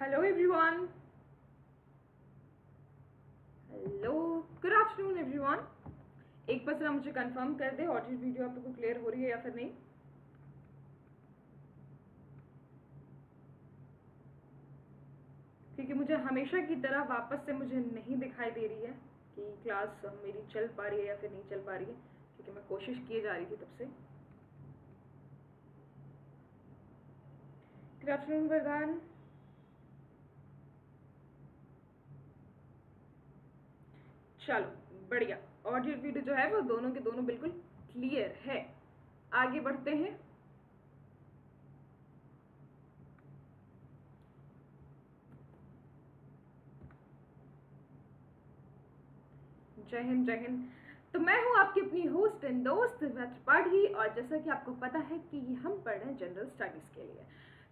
Hello everyone, hello, good afternoon everyone. एक बार जरा मुझे कंफर्म कर दे ऑडियो वीडियो आप लोगों को क्लियर हो रही है या फिर नहीं। क्योंकि मुझे हमेशा की तरह वापस से मुझे नहीं दिखाई दे रही है कि क्लास मेरी चल पा रही है या फिर नहीं चल पा रही है, क्योंकि मैं कोशिश किए जा रही थी तब से। गुड आफ्टरनून वरदान। चलो बढ़िया, ऑडियो वीडियो जो है वो दोनों के दोनों बिल्कुल क्लियर है। आगे बढ़ते हैं। जय हिंद, जय हिंद। तो मैं हूं आपकी अपनी होस्ट एंड दोस्त पाठी, और जैसा कि आपको पता है कि हम पढ़ रहे हैं जनरल स्टडीज के लिए,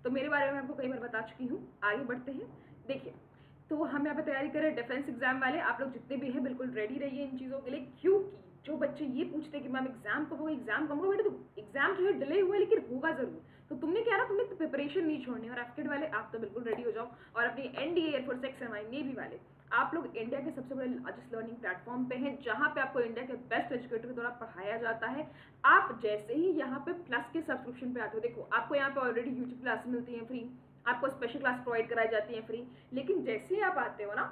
तो मेरे बारे में आपको कई बार बता चुकी हूँ। आगे बढ़ते हैं। देखिए, तो हम यहाँ पे तैयारी करें डिफेंस एग्जाम वाले, आप लोग जितने भी हैं बिल्कुल रेडी रहिए इन चीज़ों के लिए। क्योंकि जो बच्चे ये पूछते हैं कि मैम एग्जाम कब होगा, एग्जाम कब होगा, बेटा तो एग्जाम जो है डिले हुआ है लेकिन होगा जरूर। तो तुमने क्या ना, तुमने तो प्रिपरेशन नहीं छोड़नी। और एफकेड वाले आप तो बिल्कुल रेडी हो जाओ, और अपनी एनडीए एयरफोर्स एक्सएमआई नेवी वाले आप लोग इंडिया के सबसे बड़े लार्जेस्ट लर्निंग प्लेटफॉर्म पे हैं, जहां पे आपको इंडिया के बेस्ट एजुकेटर के द्वारा पढ़ाया जाता है। आप जैसे ही यहाँ पे प्लस के सब्सक्रिप्शन पे आते हो, देखो आपको यहाँ पे ऑलरेडी यूट्यूब क्लास मिलती है फ्री, आपको स्पेशल क्लास प्रोवाइड कराई जाती है फ्री। लेकिन जैसे ही आप आते हो ना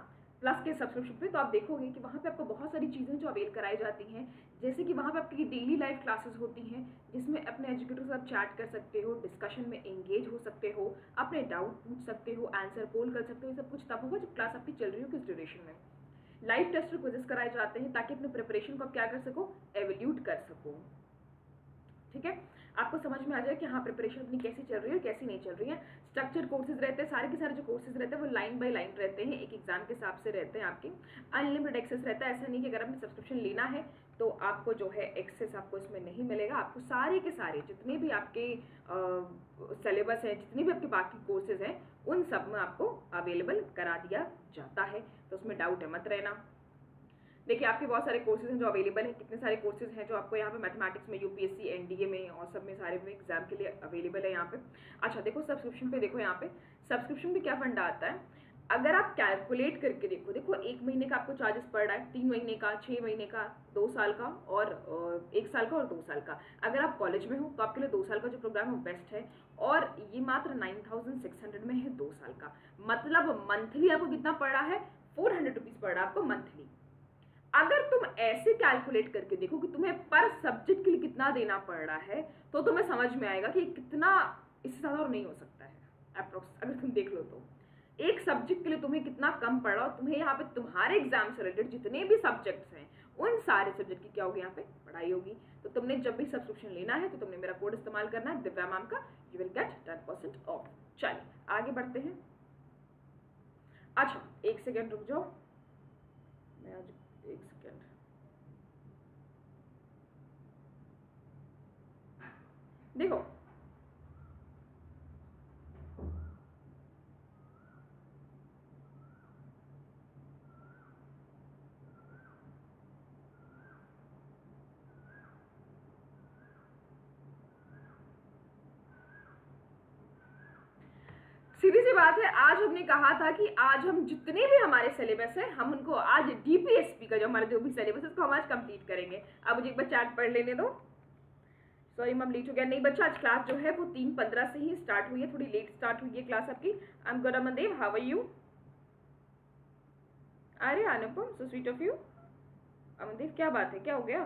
प्लस के सब्सक्रिप्शन पे, तो आप देखोगे कि वहाँ पे आपको बहुत सारी चीज़ें जो अवेल कराई जाती हैं। जैसे कि वहाँ पे आपकी डेली लाइफ क्लासेस होती हैं, जिसमें अपने एजुकेटर से आप चैट कर सकते हो, डिस्कशन में एंगेज हो सकते हो, अपने डाउट पूछ सकते हो, आंसर पोल कर सकते हो। ये सब कुछ तब होगा जब क्लास आपकी चल रही हो किस ड्यूरेशन में। लाइव टेस्ट क्विजेस कराए जाते हैं ताकि अपने प्रिपरेशन को आप क्या कर सको, एवल्यूट कर सको। ठीक है, आपको समझ में आ जाए कि हाँ प्रिपरेशन अपनी कैसी चल रही है और कैसी नहीं चल रही है। स्ट्रक्चर कोर्सेज रहते हैं, सारे के सारे जो कोर्सेज रहते हैं वो लाइन बाय लाइन रहते हैं, एक एग्जाम के हिसाब से रहते हैं आपके। अनलिमिटेड एक्सेस रहता है, ऐसा नहीं कि अगर आपने सब्सक्रिप्शन लेना है तो आपको जो है एक्सेस आपको इसमें नहीं मिलेगा। आपको सारे के सारे जितने भी आपके सिलेबस है, जितने भी आपके बाकी कोर्सेज हैं, उन सब में आपको अवेलेबल करा दिया जाता है, तो उसमें डाउट है मत रहना। देखिए, आपके बहुत सारे कोर्सेज हैं जो अवेलेबल हैं, कितने सारे कोर्सेज हैं जो आपको यहाँ पे मैथमेटिक्स में, यूपीएससी, एनडीए में और सब में सारे में एग्जाम के लिए अवेलेबल है यहाँ पे। अच्छा देखो, सब्सक्रिप्शन पे देखो, यहाँ पे सब्सक्रिप्शन पे क्या फंडा आता है। अगर आप कैलकुलेट करके देखो, एक महीने का आपको चार्जेस पड़ रहा है, 3 महीने का, 6 महीने का, 2 साल का और 1 साल का और 2 साल का। अगर आप कॉलेज में हो तो आपके लिए 2 साल का जो प्रोग्राम है वो बेस्ट है, और ये मात्र 9600 में है 2 साल का। मतलब मंथली आपको कितना पड़ रहा है, 400 रुपीज पड़ रहा है आपको मंथली। अगर तुम ऐसे कैलकुलेट करके देखो कि तुम्हें पर सब्जेक्ट के लिए कितना देना पड़ रहा है, तो तुम्हें समझ में आएगा कि कितना, इससे ज्यादा और नहीं हो सकता है अप्रोक्स। अगर तुम देख लो तो एक सब्जेक्ट के लिए तुम्हें कितना कम पड़ रहा हो। तुम्हें यहाँ पे तुम्हारे एग्जाम से रिलेटेड जितने भी सब्जेक्ट्स हैं, उन सारे सब्जेक्ट की क्या होगी, यहाँ पे पढ़ाई होगी। तो तुमने जब भी सब्सक्रिप्शन लेना है तो तुमने मेरा कोड इस्तेमाल करना है, दिव्या मैम का, यू विल गेट 10% ऑफ। चलिए आगे बढ़ते हैं। अच्छा एक सेकेंड रुक जाओ, मैं आज एक सेकेंड। देखो, सीधी सी बात है, आज हमने कहा था कि आज हम जितने भी हमारे सिलेबस है, हम उनको आज डीपीएसपी का जो हमारा जो भी सिलेबस है उसको हम आज कंप्लीट करेंगे। अब मुझे एक बार चैट पढ़ लेने दो। सॉरी मैम लेट हो गया। नहीं बच्चा, आज क्लास जो है वो 3:15 से ही स्टार्ट हुई है, थोड़ी लेट स्टार्ट हुई है क्लास आपकी। I am good Amandev, how are you? अरे Anupam, so sweet of you. Amandev क्या बात है, क्या हो गया?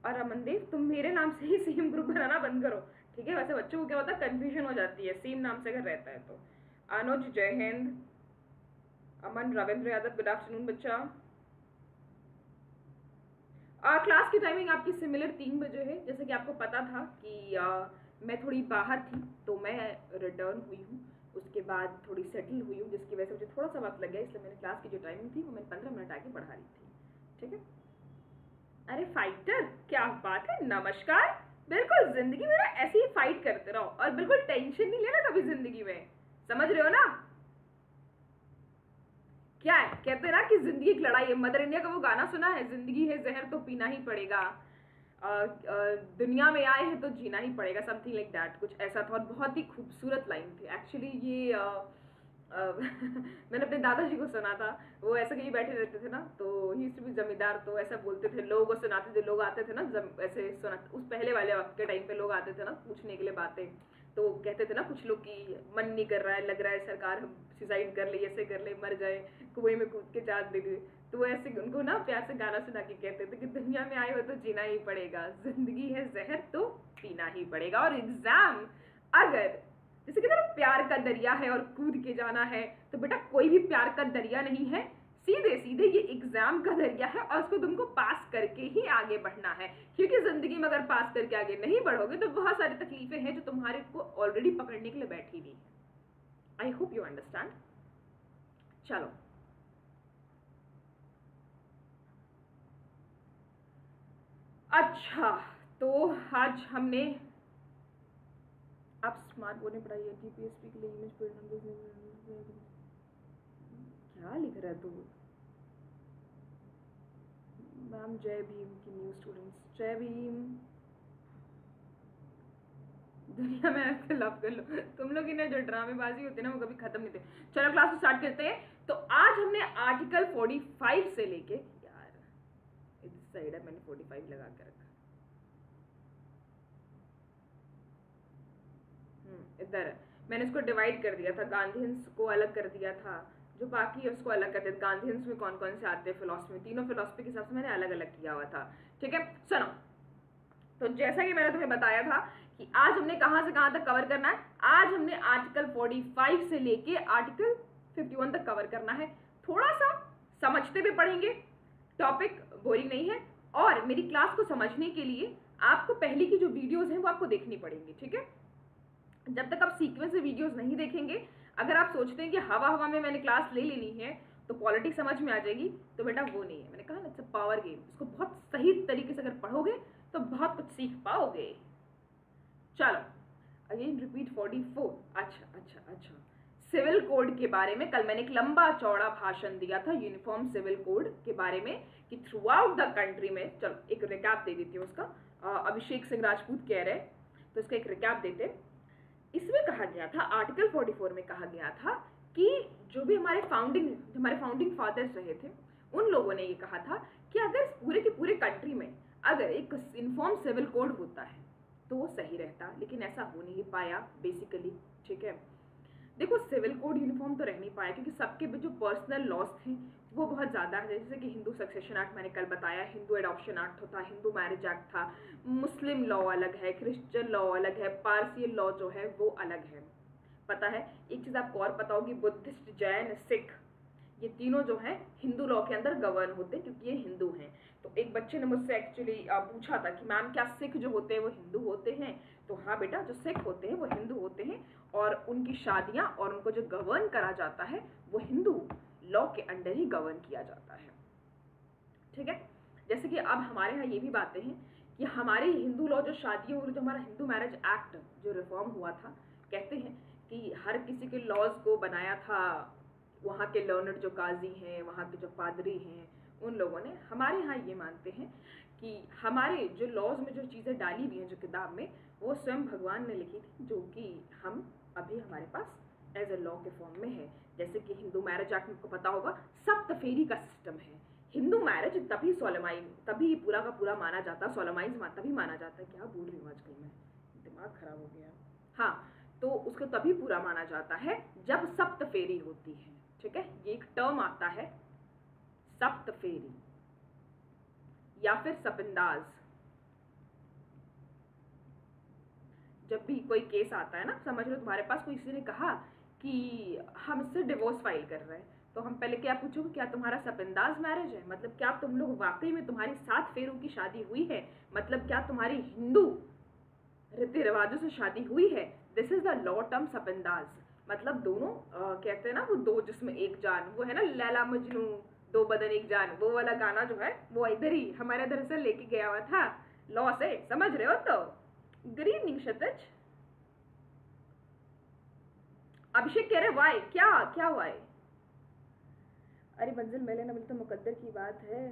और अमनदेव तुम मेरे नाम से ही सेम ग्रुप बनाना बंद करो, ठीक है? वैसे बच्चों को क्या होता है, कंफ्यूजन हो जाती है सेम नाम से अगर रहता है तो। अनुज जय हिंद। अमन रविंद्र यादव गुड आफ्टरनून बच्चा। क्लास की टाइमिंग आपकी सिमिलर 3 बजे है। जैसे कि आपको पता था कि मैं थोड़ी बाहर थी तो मैं रिटर्न हुई हूँ, उसके बाद थोड़ी सेटल हुई हूँ, जिसकी वजह से मुझे थोड़ा सा वक्त लग गया, इसलिए मैंने क्लास की जो टाइमिंग थी वो मैंने 15 मिनट आगे बढ़ा रही थी। ठीक है? अरे फाइटर, क्या बात है, नमस्कार। बिल्कुल जिंदगी में ना ऐसे ही फाइट करते रहो, और बिल्कुल टेंशन नहीं लेना कभी जिंदगी में, समझ रहे हो ना? क्या है, कहते हैं ना कि जिंदगी एक लड़ाई है। मदर इंडिया का वो गाना सुना है, जिंदगी है जहर तो पीना ही पड़ेगा, दुनिया में आए हैं तो जीना ही पड़ेगा, समथिंग लाइक दैट, कुछ ऐसा था। और बहुत ही खूबसूरत लाइन थी एक्चुअली। ये मैंने अपने दादाजी को सुना था, वो ऐसे कहीं बैठे रहते थे ना, तो ही भी जमींदार, तो ऐसा बोलते थे, लोगों को सुनाते थे, लोग आते थे ना ऐसे सुना, उस पहले वाले वक्त के टाइम पे लोग आते थे ना पूछने के लिए बातें, तो कहते थे ना कुछ लोग की मन नहीं कर रहा है, लग रहा है सरकार हम सुसाइड कर ले, ऐसे कर ले, मर जाए, कुएं में कूद के जान दे दे, तो वो ऐसे उनको ना प्यार से गाना सुना के कहते थे कि दुनिया में आए हो तो जीना ही पड़ेगा, जिंदगी है जहर तो पीना ही पड़ेगा। और एग्जाम अगर जैसे कि ना प्यार का दरिया है और कूद के जाना है, तो बेटा कोई भी प्यार का दरिया नहीं है, सीधे सीधे ये एग्जाम का दरिया है और उसको तुमको पास करके ही आगे बढ़ना है, क्योंकि जिंदगी में अगर पास करके आगे नहीं बढ़ोगे तो बहुत सारी तकलीफें हैं जो तुम्हारे को ऑलरेडी पकड़ने के लिए बैठी हुई है। I hope you understand. चलो अच्छा, तो आज हमने आप स्मार्ट बोर्ड पढ़ाई है, जीपीएसपी के लिए इमेज क्या लिख रहा है तू? मैम जय भीम की न्यू स्टूडेंट्स, जय भीम। दुनिया में ऐसे लव कर लो तुम लोग, इन्हें जो ड्रामेबाजी होती है ना वो कभी खत्म नहीं होती। चलो क्लास को स्टार्ट करते हैं। तो आज हमने आर्टिकल 45 से लेके, यार इस साइड है, मैंने 45 लगा के रखा, इधर मैंने इसको डिवाइड कर दिया था, गांधीयंस को अलग कर दिया था, जो बाकी है उसको अलग कर दिया। गांधीयंस में कौन कौन से आते हैं फिलोसफी में, तीनों फिलोसफी के हिसाब से मैंने अलग अलग किया हुआ था, ठीक है। सुनो, तो जैसा कि मैंने तुम्हें बताया था कि आज हमने कहां से कहां तक कवर करना है। आज हमने आर्टिकल 45 से लेके आर्टिकल 51 तक कवर करना है। थोड़ा सा समझते हुए पढ़ेंगे, टॉपिक बोरिंग नहीं है, और मेरी क्लास को समझने के लिए आपको पहले की जो वीडियोज हैं वो आपको देखनी पड़ेंगी, ठीक है। जब तक आप सीक्वेंस से वीडियोस नहीं देखेंगे, अगर आप सोचते हैं कि हवा हवा में मैंने क्लास ले लेनी है तो पॉलिटिक्स समझ में आ जाएगी, तो बेटा वो नहीं है। मैंने कहा ना, इट्स अ पावर गेम, इसको बहुत सही तरीके से अगर पढ़ोगे तो बहुत कुछ सीख पाओगे। चलो अगेन रिपीट 44। अच्छा, सिविल कोड के बारे में कल मैंने एक लंबा चौड़ा भाषण दिया था यूनिफॉर्म सिविल कोड के बारे में, कि थ्रू आउट द कंट्री में, चलो एक रिकैप दे देती हूँ उसका। अभिषेक सिंह राजपूत कह रहे, तो इसका एक रिकैप देते। इसमें कहा गया था, आर्टिकल 44 में कहा गया था कि जो भी हमारे फाउंडिंग फादर्स रहे थे, उन लोगों ने ये कहा था कि अगर पूरे के पूरे कंट्री में अगर एक यूनिफॉर्म सिविल कोड होता है तो वो सही रहता, लेकिन ऐसा हो नहीं पाया बेसिकली, ठीक है। देखो सिविल कोड यूनिफॉर्म तो रह नहीं पाया क्योंकि सबके जो पर्सनल लॉस थे वो बहुत ज़्यादा है। जैसे कि हिंदू सक्सेशन एक्ट मैंने कल बताया, हिंदू एडॉप्शन एक्ट होता, हिंदू मैरिज एक्ट था, मुस्लिम लॉ अलग है, क्रिश्चियन लॉ अलग है, पारसी लॉ जो है वो अलग है। पता है एक चीज़ आपको और पता होगी, बुद्धिस्ट, जैन, सिख, ये तीनों जो है हिंदू लॉ के अंदर गवर्न होते हैं क्योंकि ये हिंदू हैं। तो एक बच्चे ने मुझसे एक्चुअली पूछा था कि मैम क्या सिख जो होते हैं वो हिंदू होते हैं? तो हाँ बेटा, जो सिख होते हैं वो हिंदू होते हैं और उनकी शादियाँ और उनको जो गवर्न करा जाता है वो हिंदू लॉ के अंडर ही गवर्न किया जाता है, ठीक है। जैसे कि अब हमारे यहाँ ये भी बातें हैं कि हमारे हिंदू लॉ जो शादियों और जो हमारा हिंदू मैरिज एक्ट जो रिफॉर्म हुआ था, कहते हैं कि हर किसी के लॉज को बनाया था वहाँ के लर्नड जो काजी हैं, वहाँ के जो पादरी हैं, उन लोगों ने। हमारे यहाँ ये मानते हैं कि हमारे जो लॉज में जो चीज़ें डाली हुई हैं जो किताब में, वो स्वयं भगवान ने लिखी थी, जो कि हम अभी हमारे पास एज ए लॉ के फॉर्म में है। जैसे कि हिंदू मैरिज एक्ट में आपको पता होगा सप्त फेरी का सिस्टम है। हिंदू मैरिज तभी पूरा का पूरा माना जाता है, सोलमाइज तभी माना जाता है। क्या बोल रही हूँ आजकल मैं, दिमाग खराब हो गया। हाँ, तो उसको तभी पूरा माना जाता है जब सप्त फेरी होती है, ठीक है। ये एक टर्म आता है सप्त फेरी या फिर सपिंदाज। जब भी कोई केस आता है ना, समझ लो तुम्हारे पास कोई किसी ने कहा कि हम इससे डिवोर्स फाइल कर रहे हैं, तो हम पहले क्या पूछोगे, क्या तुम्हारा सपिंदाज मैरिज है? मतलब क्या तुम लोग वाकई में तुम्हारी 7 फेरों की शादी हुई है? मतलब क्या तुम्हारी हिंदू रीति रिवाजों से शादी हुई है? This is the law term sapindas. मतलब दोनों कहते हैं ना वो दो जिसमें एक जान, वो है ना लैला मजनू दो बदन एक जान, वो वाला गाना जो है वो इधर ही हमारे इधर से लेके गया हुआ था लॉ से, समझ रहे हो? तो गुड इवनिंग क्षितिज। अभिषेक कह रहे वाई, क्या क्या वाई? अरे मंजिल मिले ना मिले तो मुकद्दर की बात है,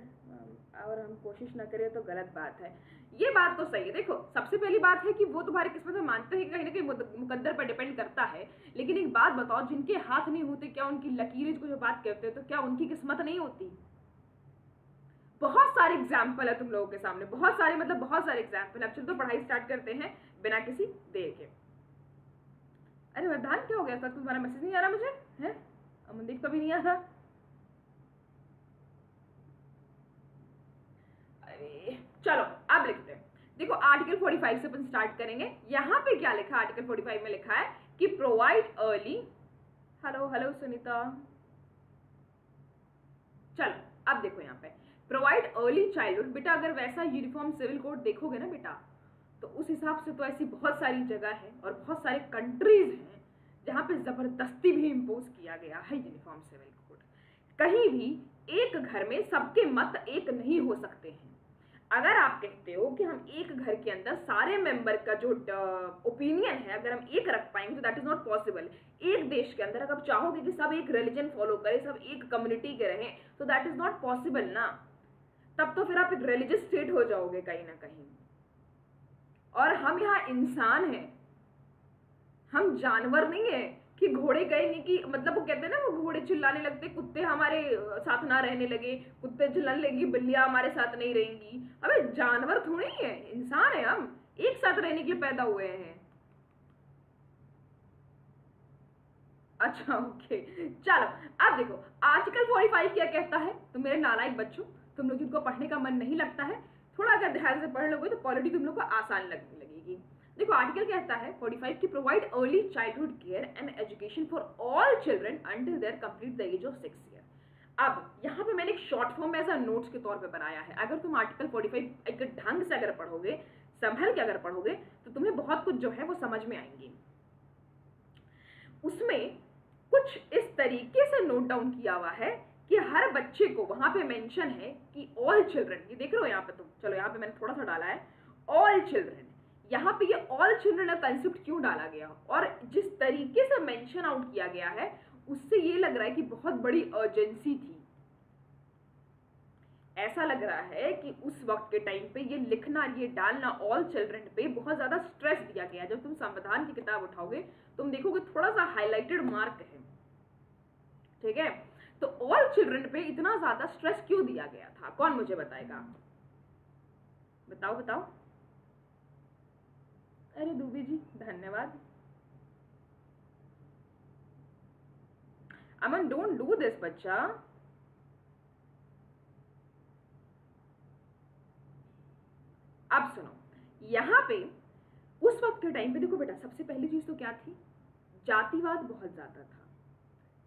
और हम कोशिश ना करें तो गलत बात है। ये बात तो सही है। देखो, सबसे पहली बात है कि वो तुम्हारी किस्मत में मानते हैं कि कहीं ना कहीं मुकद्दर पर डिपेंड करता है। लेकिन एक बात बताओ, जिनके हाथ नहीं होते क्या उनकी लकीरें को जो बात कहते हैं, तो क्या उनकी किस्मत नहीं होती? बहुत सारे एग्जाम्पल है तुम लोगों के सामने, बहुत सारे, मतलब बहुत सारे एग्जाम्पल। अब चलो तो पढ़ाई स्टार्ट करते हैं बिना किसी देर के। अरे वरदान क्या हो गया? सर तुम्हारा मैसेज नहीं आ रहा मुझे है? अमनदीप का भी नहीं आ रहा। अरे चलो अब लिखते हैं। देखो, आर्टिकल 45 से अपन स्टार्ट करेंगे। यहाँ पे क्या लिखा? आर्टिकल 45 में लिखा है कि provide early, hello hello Sunita, चलो अब देखो यहाँ पे प्रोवाइड अर्ली चाइल्डहुड। बेटा अगर वैसा यूनिफॉर्म सिविल कोड देखोगे ना बेटा, तो उस हिसाब से तो ऐसी बहुत सारी जगह है और बहुत सारे कंट्रीज हैं जहाँ पे जबरदस्ती भी इम्पोज किया गया है यूनिफॉर्म सिविल कोड। कहीं भी एक घर में सबके मत एक नहीं हो सकते हैं। अगर आप कहते हो कि हम एक घर के अंदर सारे मेंबर का जो ओपिनियन है अगर हम एक रख पाएंगे, तो दैट इज नॉट पॉसिबल। एक देश के अंदर अगर आप चाहोगे कि सब एक रिलीजन फॉलो करें, सब एक कम्युनिटी के रहें, तो दैट इज नॉट पॉसिबल ना। तब तो फिर आप एक रिलीजियस स्टेट हो जाओगे कहीं ना कहीं। और हम यहाँ इंसान हैं, हम जानवर नहीं है कि घोड़े गए नहीं, कि मतलब वो कहते हैं ना, वो घोड़े चिल्लाने लगते, कुत्ते हमारे साथ ना रहने लगे, कुत्ते चिल्लाने लगी, बिल्लियां हमारे साथ नहीं रहेंगी। अबे जानवर थोड़ी है, इंसान है, हम एक साथ रहने के लिए पैदा हुए हैं। अच्छा ओके, चलो अब देखो आर्टिकल 45 क्या कहता है। तो मेरे नालायक बच्चों, तुम लोग जिनको पढ़ने का मन नहीं लगता है, थोड़ा अगर ध्यान से पढ़ लोगे तो पॉलिटी तुम लोग को आसान लगने लगेगी। देखो आर्टिकल कहता है 45 की provide early childhood care and education for all children until their complete the age of 6 year. अब यहाँ पे मैंने एक शॉर्ट फॉर्म में एज नोट्स के तौर पे बनाया है। अगर तुम आर्टिकल 45 एक ढंग से अगर पढ़ोगे, संभल के अगर पढ़ोगे, तो तुम्हें बहुत कुछ जो है वो समझ में आएंगी। उसमें कुछ इस तरीके से नोट डाउन किया हुआ है कि हर बच्चे को, वहां पे मेंशन है कि ऑल चिल्ड्रन, ये देख रहे हो यहाँ पे तुम, चलो यहाँ पे मैंने थोड़ा सा डाला है ऑल चिल्ड्रन। यहाँ पे ये ऑल चिल्ड्रन का कंसेप्ट क्यों डाला गया, और जिस तरीके से मेंशन आउट किया गया है, उससे ये लग रहा है कि बहुत बड़ी अर्जेंसी थी। ऐसा लग रहा है कि उस वक्त के टाइम पे ये लिखना, ये डालना ऑल चिल्ड्रन पे बहुत ज्यादा स्ट्रेस दिया गया। जब तुम संविधान की किताब उठाओगे तुम देखोगे थोड़ा सा हाईलाइटेड मार्क है, ठीक है। तो ऑल चिल्ड्रन पे इतना ज्यादा स्ट्रेस क्यों दिया गया था, कौन मुझे बताएगा? बताओ बताओ। अरे दूबी जी धन्यवाद। अमन डोंट डू दिस बच्चा। अब सुनो, यहाँ पे उस वक्त के टाइम पे देखो बेटा, सबसे पहली चीज तो क्या थी, जातिवाद बहुत ज्यादा था,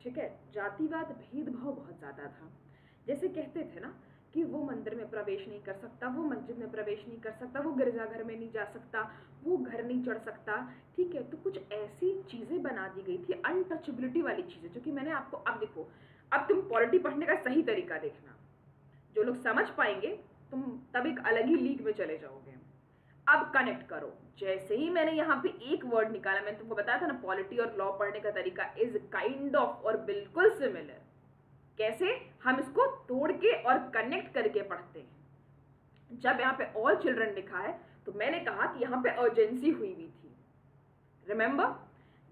ठीक है। जातिवाद, भेदभाव बहुत ज्यादा था। जैसे कहते थे ना कि वो मंदिर में प्रवेश नहीं कर सकता, वो मस्जिद में प्रवेश नहीं कर सकता, वो गिरजाघर में नहीं जा सकता, वो घर नहीं चढ़ सकता, ठीक है। तो कुछ ऐसी चीजें बना दी गई थी, अनटचेबिलिटी वाली चीजें, जो कि मैंने आपको, अब देखो, अब तुम पॉलिटी पढ़ने का सही तरीका देखना, जो लोग समझ पाएंगे तुम तब एक अलग ही लीग में चले जाओगे। अब कनेक्ट करो, जैसे ही मैंने यहाँ पे एक वर्ड निकाला, मैंने तुमको बताया था ना पॉलिटी और लॉ पढ़ने का तरीका इज काइंड ऑफ और बिल्कुल सिमिलर। कैसे हम इसको तोड़ के और कनेक्ट करके पढ़ते हैं। जब यहाँ पे ऑल चिल्ड्रन लिखा है तो मैंने कहा कि यहाँ पे अर्जेंसी हुई हुई थी। रिमेंबर,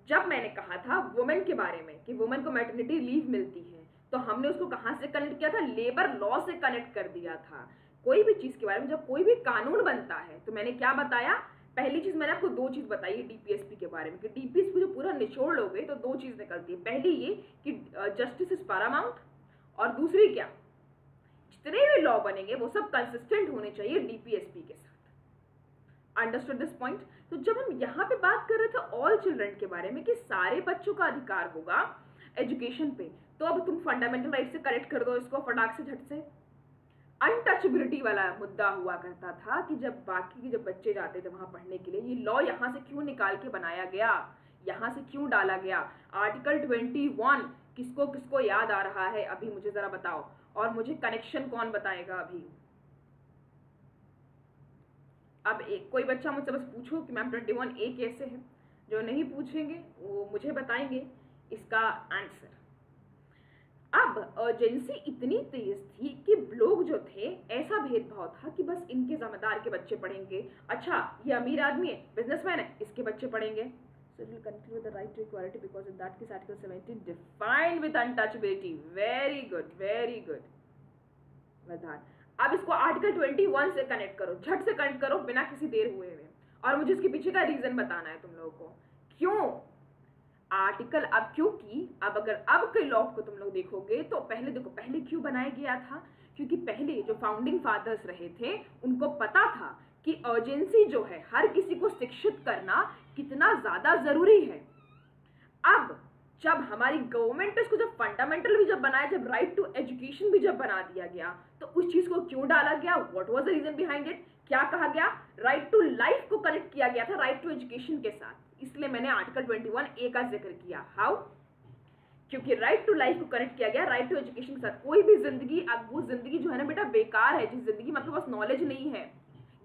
जब मैंने कहा था वुमेन के बारे में कि वुमेन को मैटरनिटी लीव मिलती है, तो हमने उसको कहाँ से कनेक्ट किया था? लेबर लॉ से कनेक्ट कर दिया था। कोई भी चीज के बारे में जब कोई भी कानून बनता है तो मैंने क्या बताया? पहली चीज मैंने आपको दो चीज बताई है डीपीएसपी के बारे में, कि डीपीएसपी जो पूरा निचोड़ लोगे तो दो चीज निकलती है। पहली ये कि जस्टिस इज पैरामाउंट, और दूसरी क्या, जितने भी लॉ बनेंगे वो सब कंसिस्टेंट होने चाहिए डीपीएसपी के साथ। Understood this point? तो जब हम यहाँ पे बात कर रहे थे ऑल चिल्ड्रन के बारे में कि सारे बच्चों का अधिकार होगा एजुकेशन पे, तो अब तुम फंडामेंटल राइट से करेक्ट कर दो इसको फटाक से, झट से। अनटचेबिलिटी वाला मुद्दा हुआ करता था कि जब बाकी के जब बच्चे जाते थे वहां पढ़ने के लिए, ये लॉ यहाँ से क्यों निकाल के बनाया गया, यहाँ से क्यों डाला गया? आर्टिकल 21 किसको किसको याद आ रहा है अभी मुझे जरा बताओ, और मुझे कनेक्शन कौन बताएगा अभी? अब एक कोई बच्चा मुझसे बस पूछो कि मैम 21A कैसे है, जो नहीं पूछेंगे वो मुझे बताएंगे इसका आंसर। अब अर्जेंसी इतनी तेज थी कि लोग जो थे, ऐसा भेदभाव था कि बस इनके जमींदार के बच्चे पढ़ेंगे, अच्छा ये अमीर आदमी है, बिजनेसमैन है, इसके बच्चे पढ़ेंगे. So it will continue with the right to equality because in that case Article 17 defined with untouchability. Very good, very good. वरदान. अब इसको आर्टिकल 21 से कनेक्ट करो, झट से कनेक्ट करो बिना किसी देर हुए हुए, और मुझे इसके पीछे का रीजन बताना है तुम लोगों को. क्यों आर्टिकल, अब क्योंकि अब अगर अब के लॉ को तुम लोग देखोगे तो पहले देखो, पहले क्यों बनाया गया था, क्योंकि पहले जो फाउंडिंग फादर्स रहे थे उनको पता था कि अर्जेंसी जो है, हर किसी को शिक्षित करना कितना ज्यादा जरूरी है. अब जब हमारी गवर्नमेंट इसको जब फंडामेंटल भी जब बनाया, जब राइट टू एजुकेशन भी जब बना दिया गया, तो उस चीज को क्यों डाला गया, what was the reason behind it, क्या कहा गया, राइट टू लाइफ को कनेक्ट किया गया था राइट टू एजुकेशन के साथ. इसलिए मैंने आर्टिकल 21A का जिक्र किया. हाउ, क्योंकि राइट टू लाइफ को कनेक्ट किया गया राइट टू एजुकेशन के साथ. कोई भी जिंदगी, अब वो जिंदगी जो है ना बेटा बेकार है, जिस जिंदगी में आपके पास नॉलेज नहीं है,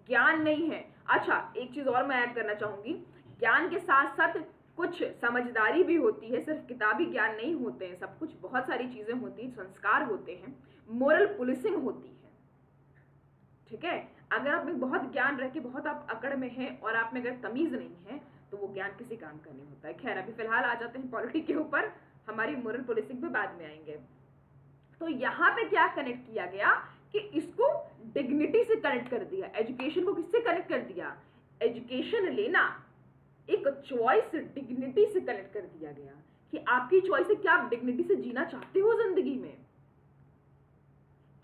ज्ञान नहीं है. अच्छा एक चीज और मैं ऐड करना चाहूंगी, ज्ञान के साथ साथ कुछ समझदारी भी होती है, सिर्फ किताबी ज्ञान नहीं होते हैं सब कुछ, बहुत सारी चीजें होती हैं, संस्कार होते हैं, मोरल पुलिसिंग होती है. ठीक है, अगर आप में बहुत ज्ञान रह के बहुत आप अकड़ में हैं और आप में अगर तमीज नहीं है तो वो ज्ञान किसी काम का नहीं होता है. खैर अभी फिलहाल आ जाते हैं पॉलिटिक्स के ऊपर, हमारी मोरल पुलिसिंग पे बाद में आएंगे. तो यहाँ पे क्या कनेक्ट किया गया कि इसको डिग्निटी से कनेक्ट कर दिया. एजुकेशन को किससे कनेक्ट कर दिया, एजुकेशन लेना एक चॉइस, डिग्निटी से कनेक्ट कर दिया गया कि आपकी चॉइस है, क्या आप डिग्निटी से जीना चाहते हो जिंदगी में,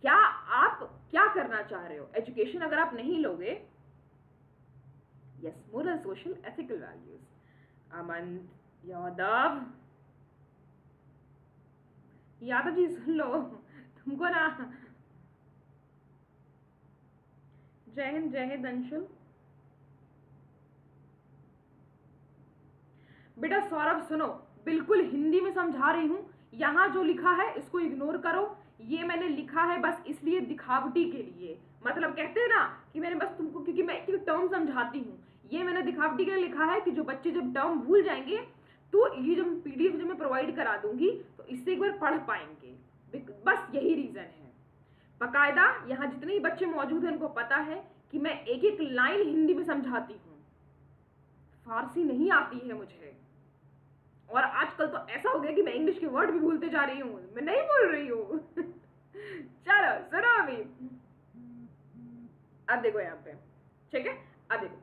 क्या आप क्या करना चाह रहे हो. एजुकेशन अगर आप नहीं लोगे, yes, moral social ethical values. Aman Yadav, Yadav ji सुन लो, तुमको ना, जय हिंद अंशुल. बेटा सौरभ सुनो, बिल्कुल हिंदी में समझा रही हूं, यहाँ जो लिखा है इसको इग्नोर करो. ये मैंने लिखा है बस इसलिए दिखावटी के लिए, मतलब कहते हैं ना कि मैंने बस तुमको, क्योंकि मैं एक टर्म समझाती हूँ, ये मैंने दिखावटी के लिए लिखा है कि जो बच्चे जब टर्म भूल जाएंगे तो ये जब PDF जो मैं प्रोवाइड करा दूंगी तो इससे एक बार पढ़ पाएंगे, बस यही रीजन है. बाकायदा यहाँ जितने ही बच्चे मौजूद हैं उनको पता है कि मैं एक एक लाइन हिंदी में समझाती हूँ, फारसी नहीं आती है मुझे. और आजकल तो ऐसा हो गया कि मैं इंग्लिश के वर्ड भी भूलते जा रही हूँ, मैं नहीं बोल रही हूँ. चलो सुनो अभी, अब देखो यहाँ पे, ठीक है, अब देखो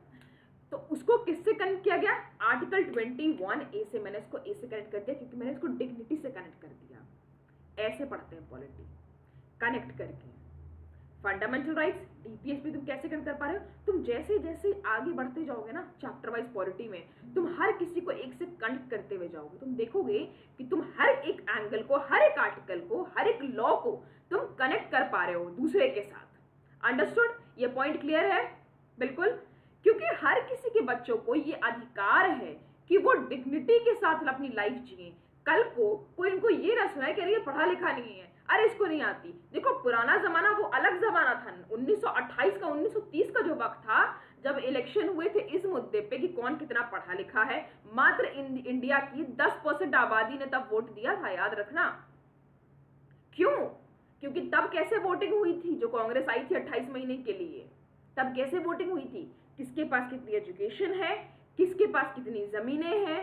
तो उसको किससे कनेक्ट किया गया, आर्टिकल 21A से. मैंने इसको ए से कनेक्ट कर दिया क्योंकि मैंने इसको डिग्निटी से कनेक्ट कर दिया. ऐसे पढ़ते हैं पॉलिटी, कनेक्ट करके. फंडामेंटल राइट्स, DPS भी तुम कैसे कनेक्ट कर पा रहे हो, तुम जैसे जैसे आगे बढ़ते जाओगे ना चैप्टर वाइज पॉलिटी में, तुम हर किसी को एक से कनेक्ट करते हुए जाओगे, तुम देखोगे कि तुम हर एक एंगल को, हर एक आर्टिकल को, हर एक लॉ को तुम कनेक्ट कर पा रहे हो दूसरे के साथ. अंडरस्टूड, ये पॉइंट क्लियर है बिल्कुल, क्योंकि हर किसी के बच्चों को ये अधिकार है कि वो डिग्निटी के साथ अपनी लाइफ जिए. कल को कोई इनको ये ना सुनाए कि अरे ये पढ़ा लिखा नहीं है, अरे इसको नहीं आती. देखो पुराना जमाना वो अलग जमाना था, 1928 का 1930 का जो वक्त था जब इलेक्शन हुए थे इस मुद्दे पे कि कौन कितना पढ़ा लिखा है, मात्र इंडिया की 10% आबादी ने तब वोट दिया था, याद रखना. क्यों, क्योंकि तब कैसे वोटिंग हुई थी, जो कांग्रेस आई थी 28 महीने के लिए, तब कैसे वोटिंग हुई थी, किसके पास कितनी एजुकेशन है, किसके पास कितनी जमीनें हैं.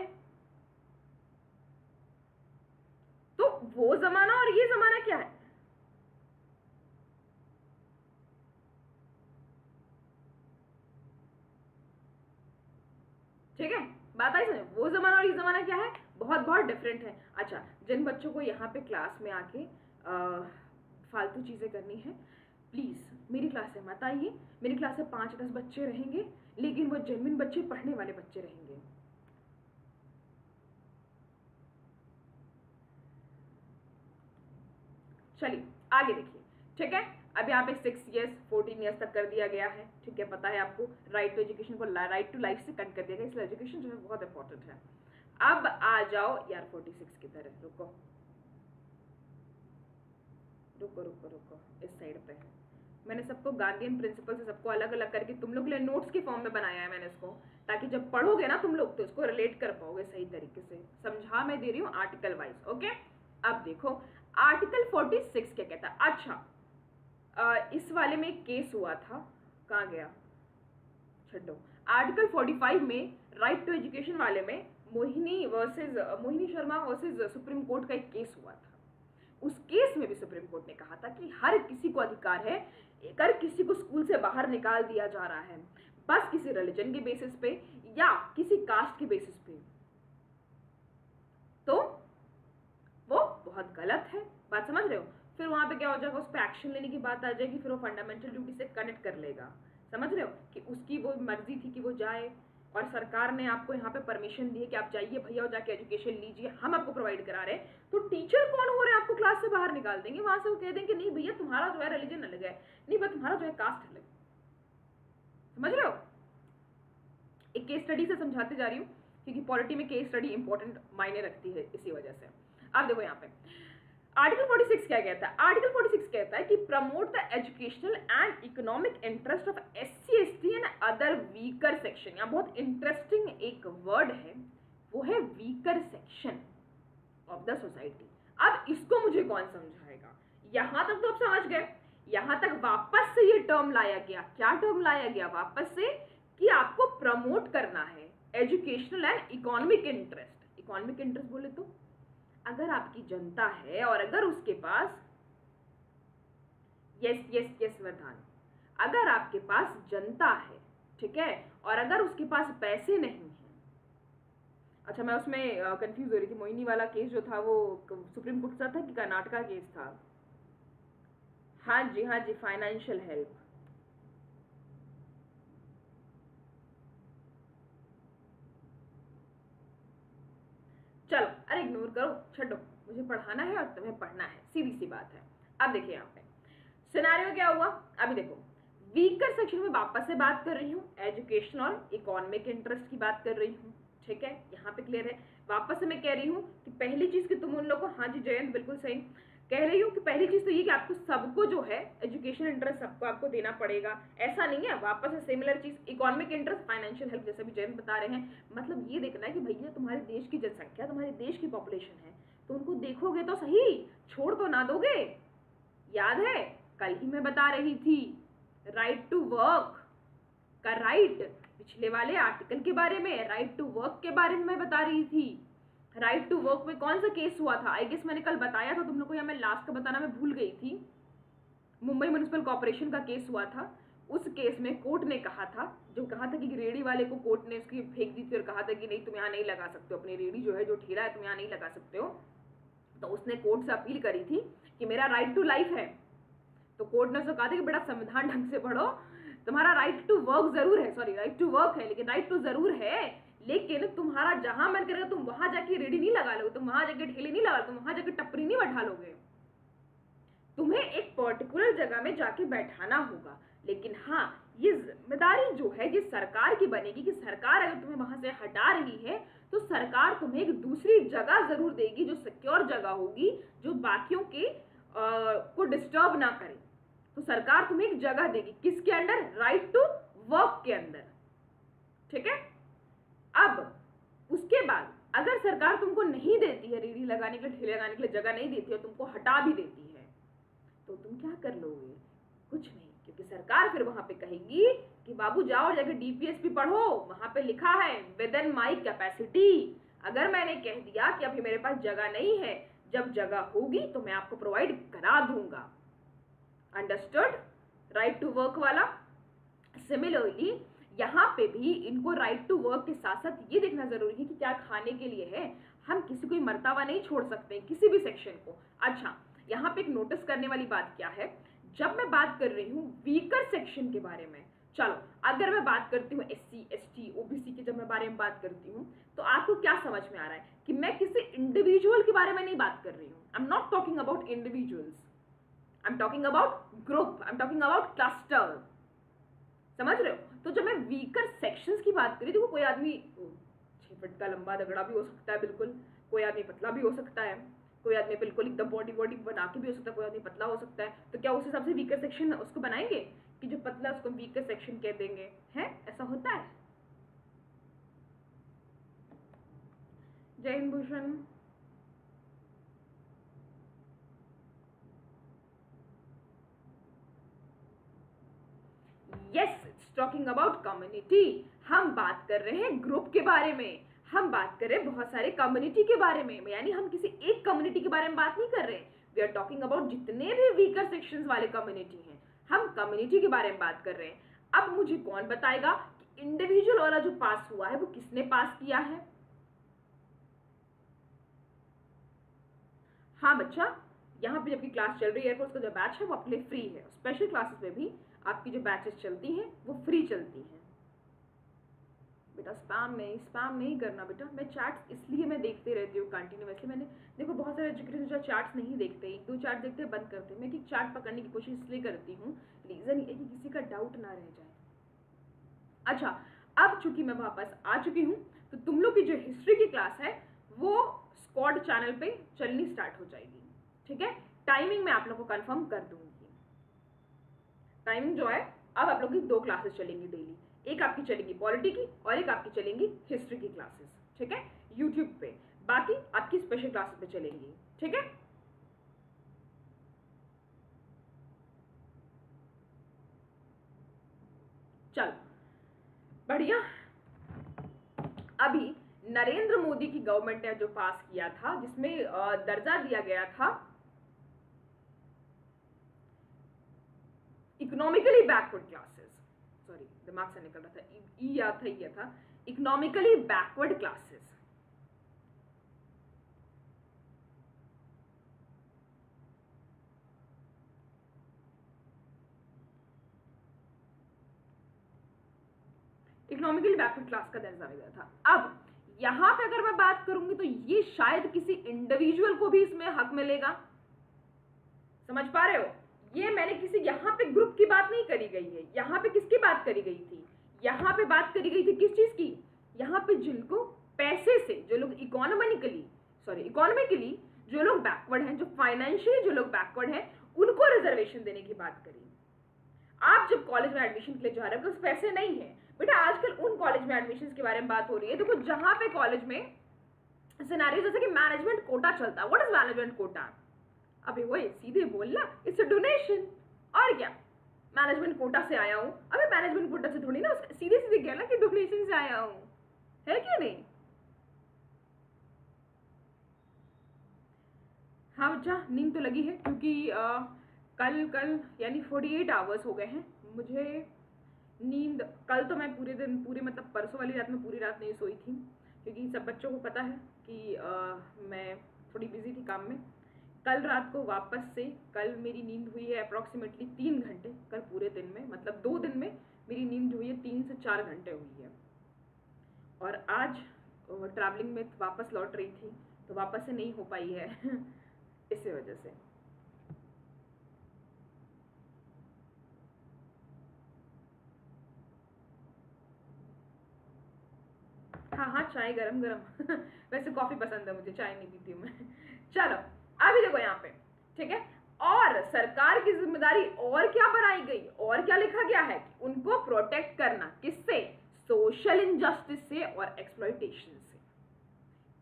तो वो जमाना और ये जमाना क्या है, ठीक है, बात आई समझ. वो जमाना और ये जमाना क्या है, बहुत बहुत डिफरेंट है. अच्छा, जिन बच्चों को यहाँ पे क्लास में आके फालतू चीजें करनी है, प्लीज मेरी क्लास से मत आइए. मेरी क्लास से 5-10 बच्चे रहेंगे, लेकिन वो जेन्युइन बच्चे, पढ़ने वाले बच्चे रहेंगे. चलिए आगे देखिए, ठीक है. अब यहाँ पे 6 years 14 years तक कर दिया गया है, ठीक है. पता है आपको राइट टू एजुकेशन को राइट टू लाइफ से कनेक्ट कर दिया गया, इसलिए एजुकेशन जो है बहुत इंपॉर्टेंट है. अब आ जाओ यार 46 की तरह, रुको रुको रुको रुको, इस साइड पे मैंने सबको गार्डियन प्रिंसिपल से सबको अलग अलग करके तुम लोग के लिए नोट्स के फॉर्म में बनाया है मैंने इसको, ताकि जब पढ़ोगे ना तुम लोग तो इसको रिलेट कर पाओगे सही तरीके से. समझा मैं दे रही हूँ आर्टिकल वाइज, ओके. अब देखो आर्टिकल 46 क्या कहता है? अच्छा, इस वाले में एक केस हुआ था, कहाँ गया, छड्डो। आर्टिकल 45 में राइट टू एजुकेशन वाले में Mohini Sharma versus supreme court का एक केस हुआ था। उस केस में भी सुप्रीम कोर्ट ने कहा था कि हर किसी को अधिकार है, अगर किसी को स्कूल से बाहर निकाल दिया जा रहा है बस किसी रिलीजन के बेसिस पे या किसी कास्ट के बेसिस पे, तो वो बहुत गलत है। बात समझ रहे हो? फिर वहां पे क्या हो जाएगा, उस पर एक्शन लेने की बात आ जाएगी, फिर वो फंडामेंटल ड्यूटी से कनेक्ट कर लेगा। समझ रहे हो कि उसकी वो मर्जी थी कि वो जाए, और सरकार ने आपको यहाँ पे परमिशन दी है कि आप जाइए भैया और जाके एजुकेशन लीजिए, हम आपको प्रोवाइड करा रहे हैं। तो टीचर कौन हो रहे हैं, आपको क्लास से बाहर निकाल देंगे, वहां से वो कह देंगे नहीं भैया तुम्हारा जो है रिलीजन अलग है, नहीं भैया तुम्हारा जो है कास्ट अलग। समझ रहे हो? एक केस स्टडी से समझाते जा रही हूँ, क्योंकि पॉलिटी में केस स्टडी इंपॉर्टेंट मायने रखती है इसी वजह से। अब देखो यहाँ पे आर्टिकल 46 क्या कहता है? आर्टिकल 46 कहता है कि promote the educational and economic interest of SC ST and other weaker section. यहाँ बहुत इंटरेस्टिंग एक वर्ड है, वो है weaker section of the society. अब इसको मुझे कौन समझाएगा? यहां तक तो आप समझ गए, यहां तक वापस से ये टर्म लाया गया। क्या टर्म लाया गया वापस से? कि आपको प्रमोट करना है educational and economic interest. Economic interest बोले तो अगर आपकी जनता है और अगर उसके पास यस वरदान, अगर आपके पास जनता है, ठीक है, और अगर उसके पास पैसे नहीं है। अच्छा, मैं उसमें कंफ्यूज हो रही थी, मोहिनी वाला केस जो था वो सुप्रीम कोर्ट का था कि कर्नाटका केस था? हाँ जी, फाइनेंशियल हेल्प। चलो अरे इग्नोर करो, छड्डो, मुझे पढ़ाना है और तुम्हें पढ़ना है, सीधी सी बात है। अब देखिए यहाँ पे सिनेरियो क्या हुआ, अभी देखो वीकर सेक्शन में वापस से बात कर रही हूँ, एजुकेशन और इकोनॉमिक इंटरेस्ट की बात कर रही हूँ, ठीक है, यहाँ पे क्लियर है। वापस से मैं कह रही हूँ कि पहली चीज कि तुम उन लोगों को, हाँ जी जयंत बिल्कुल सही कह रही हूँ कि पहली चीज तो ये कि आपको सबको जो है एजुकेशन इंटरेस्ट सबको आपको देना पड़ेगा, ऐसा नहीं है। वापस से सिमिलर चीज इकोनॉमिक इंटरेस्ट, फाइनेंशियल हेल्प, जैसे भी जयंत बता रहे हैं। मतलब ये देखना है कि भैया तुम्हारे देश की जनसंख्या, तुम्हारे देश की पॉपुलेशन है, तो उनको देखोगे तो सही, छोड़ तो ना दोगे। याद है कल ही मैं बता रही थी राइट टू वर्क का राइट, पिछले वाले आर्टिकल के बारे में राइट टू वर्क के बारे में मैं बता रही थी। राइट टू वर्क में कौन सा केस हुआ था? आई गेस मैंने कल बताया था तुम लोग को, या मैं लास्ट का बताना मैं भूल गई थी। मुंबई म्युनिसिपल कॉर्पोरेशन का केस हुआ था। उस केस में कोर्ट ने कहा था, जो कहा था कि रेडी वाले को कोर्ट ने उसकी फेंक दी थी और कहा था कि नहीं तुम यहाँ नहीं लगा सकते हो, अपनी रेडी जो है जो ठेला है तुम यहाँ नहीं लगा सकते हो। तो उसने कोर्ट से अपील करी थी कि मेरा राइट टू लाइफ है। तो कोर्ट ने उसको कहा था कि बेटा संविधान ढंग से पढ़ो, तुम्हारा राइट टू वर्क जरूर है, सॉरी राइट टू वर्क है, लेकिन राइट टू जरूर है, लेकिन तुम्हारा जहां मन करेगा तुम वहां जाके रेडी नहीं लगा लोगे, तुम वहां जाके ठेले नहीं लगा, तुम वहां जाके टपरी नहीं बैठा लोगे, तुम्हें एक पर्टिकुलर जगह में जाके बैठाना होगा। लेकिन हाँ, ये जिम्मेदारी जो है ये सरकार की बनेगी कि सरकार अगर तुम्हें वहां से हटा रही है तो सरकार तुम्हें एक दूसरी जगह जरूर देगी जो सिक्योर जगह होगी, जो बाकियों के को डिस्टर्ब ना करे। तो सरकार तुम्हें एक जगह देगी, किसके अंडर? राइट टू वर्क के अंदर, ठीक है। अब उसके बाद अगर सरकार तुमको नहीं देती है रेडी लगाने के लिए, ठेले लगाने के लिए जगह नहीं देती है, तुमको हटा भी देती है, तो तुम क्या कर लोगे? कुछ नहीं, क्योंकि सरकार फिर वहां पे कहेगी कि बाबू जाओ जाके डीपीएसपी पढ़ो, वहां पे लिखा है विद इन माई कैपेसिटी। अगर मैंने कह दिया कि अभी मेरे पास जगह नहीं है, जब जगह होगी तो मैं आपको प्रोवाइड करा दूंगा। अंडरस्टूड? राइट टू वर्क वाला। सिमिलरली यहाँ पे भी इनको राइट टू वर्क के साथ साथ ये देखना जरूरी है कि क्या खाने के लिए है। हम किसी को मरता हुआ नहीं छोड़ सकते, किसी भी सेक्शन को। अच्छा, यहाँ पे एक नोटिस करने वाली बात क्या है, जब मैं बात कर रही हूँ वीकर सेक्शन के बारे में, चलो अगर मैं बात करती हूँ SC ST OBC के, जब मैं बारे में बात करती हूँ तो आपको क्या समझ में आ रहा है कि मैं किसी इंडिविजुअल के बारे में नहीं बात कर रही हूँ। I am not talking about individuals, I am talking about group, I am talking about cluster. समझ रहे हो? तो जब मैं वीकर सेक्शंस की बात करी, देखो कोई आदमी 6 फीट का लंबा तगड़ा भी हो सकता है, बिल्कुल, कोई आदमी पतला भी हो सकता है, कोई आदमी बिल्कुल एकदम बॉडी बना के भी हो सकता है, कोई आदमी पतला हो सकता है। तो क्या उस हिसाब से वीकर सेक्शन उसको बनाएंगे कि जो पतला उसको वीकर सेक्शन कह देंगे? है ऐसा होता है? जय Hind Bhushan. Talking about community. हम बात कर रहे हैं ग्रुप के बारे में, हम बात कर रहे हैं बहुत सारे कम्युनिटी के बारे में, यानी हम किसी एक कम्युनिटी के बारे में बात नहीं कर रहे। वी आर टॉकिंग अबाउट जितने भी वीकर सेक्शंस वाले कम्युनिटी हैं, हम कम्युनिटी के बारे में बात कर रहे हैं। अब मुझे कौन बताएगा कि इंडिविजुअल वाला जो पास हुआ है वो किसने पास किया है? हाँ बच्चा, यहाँ पे जबकि क्लास चल रही है, एयरफोर्स का जो बैच है वो आपके लिए फ्री है। स्पेशल क्लासेस में भी आपकी जो बैचेस चलती हैं वो फ्री चलती हैं। बेटा स्पैम नहीं करना बेटा। मैं चैट्स इसलिए मैं देखते रहती हूँ कंटिन्यूअसली। मैंने देखो बहुत सारे एजुकेटर्स जो चैट्स नहीं देखते, एक दो चैट देखते हैं बंद करते हैं। मैं एक चैट पकड़ने की कोशिश इसलिए करती हूँ, रीज़न ये कि किसी का डाउट ना रह जाए। अच्छा, अब चूंकि मैं वापस आ चुकी हूँ तो तुम लोग की जो हिस्ट्री की क्लास है वो स्क्वाड चैनल पे चलनी स्टार्ट हो जाएगी। ठीक है, टाइमिंग मैं आप लोग को कंफर्म कर दूंगी। टाइमिंग जो है, अब आप लोग की 2 क्लासेस चलेंगी डेली। एक आपकी चलेगी पॉलिटी की और एक आपकी चलेंगी हिस्ट्री की क्लासेस। ठीक है, यूट्यूब पे। बाकी आपकी स्पेशल क्लासेस पे चलेंगी। ठीक है, चलो बढ़िया। अभी नरेंद्र मोदी की गवर्नमेंट ने जो पास किया था, जिसमें दर्जा दिया गया था इकोनॉमिकली बैकवर्ड क्लासेस, सॉरी दिमाग से निकल रहा था, ई याद था, ये था economically backward classes. Economically backward class का दर्जा दिया था। अब यहां पे अगर मैं बात करूंगी तो ये शायद किसी इंडिविजुअल को भी इसमें हक मिलेगा। समझ पा रहे हो? ये मैंने किसी यहाँ पे ग्रुप की बात नहीं करी गई है। यहाँ पे किसकी बात करी गई थी? यहाँ पे बात करी गई थी किस चीज की? यहाँ पे जिनको पैसे से, जो लोग इकोनॉमिकली जो लोग बैकवर्ड हैं, जो फाइनेंशियली जो लोग बैकवर्ड हैं, उनको रिजर्वेशन देने की बात करी। आप जब कॉलेज में एडमिशन के लिए जा रहे हो तो पैसे नहीं है बेटा। आजकल उन कॉलेज में एडमिशन के बारे में बात हो रही है। देखो जहां पे कॉलेज में सिनेरियो जैसे कि मैनेजमेंट कोटा चलता है। What is management quota? अबे वो सीधे बोलना, इट्स अ डोनेशन। और क्या, मैनेजमेंट कोटा से आया हूँ? अबे मैनेजमेंट कोटा से थोड़ी ना, सीधे सीधे कहना कि डोनेशन से आया हूँ, है कि नहीं? हाँ बच्चा, नींद तो लगी है क्योंकि कल यानी 48 आवर्स हो गए हैं मुझे नींद। कल तो मैं पूरे मतलब परसों वाली रात में पूरी रात नहीं सोई थी, क्योंकि सब बच्चों को पता है कि मैं थोड़ी बिजी थी काम में। कल रात को वापस से कल मेरी नींद हुई है अप्रॉक्सीमेटली 3 घंटे। कल पूरे दिन में मतलब 2 दिन में मेरी नींद हुई है 3 से 4 घंटे हुई है। और आज ट्रैवलिंग में वापस लौट रही थी तो वापस से नहीं हो पाई है इसी वजह से। हाँ, चाय गरम गरम वैसे कॉफी पसंद है मुझे, चाय नहीं पीती हूँ मैं चलो अभी देखो यहाँ पे, ठीक है। और सरकार की जिम्मेदारी और क्या बनाई गई, और क्या लिखा गया है कि उनको प्रोटेक्ट करना, किससे? सोशल इनजस्टिस से और एक्सप्लॉयटेशन से।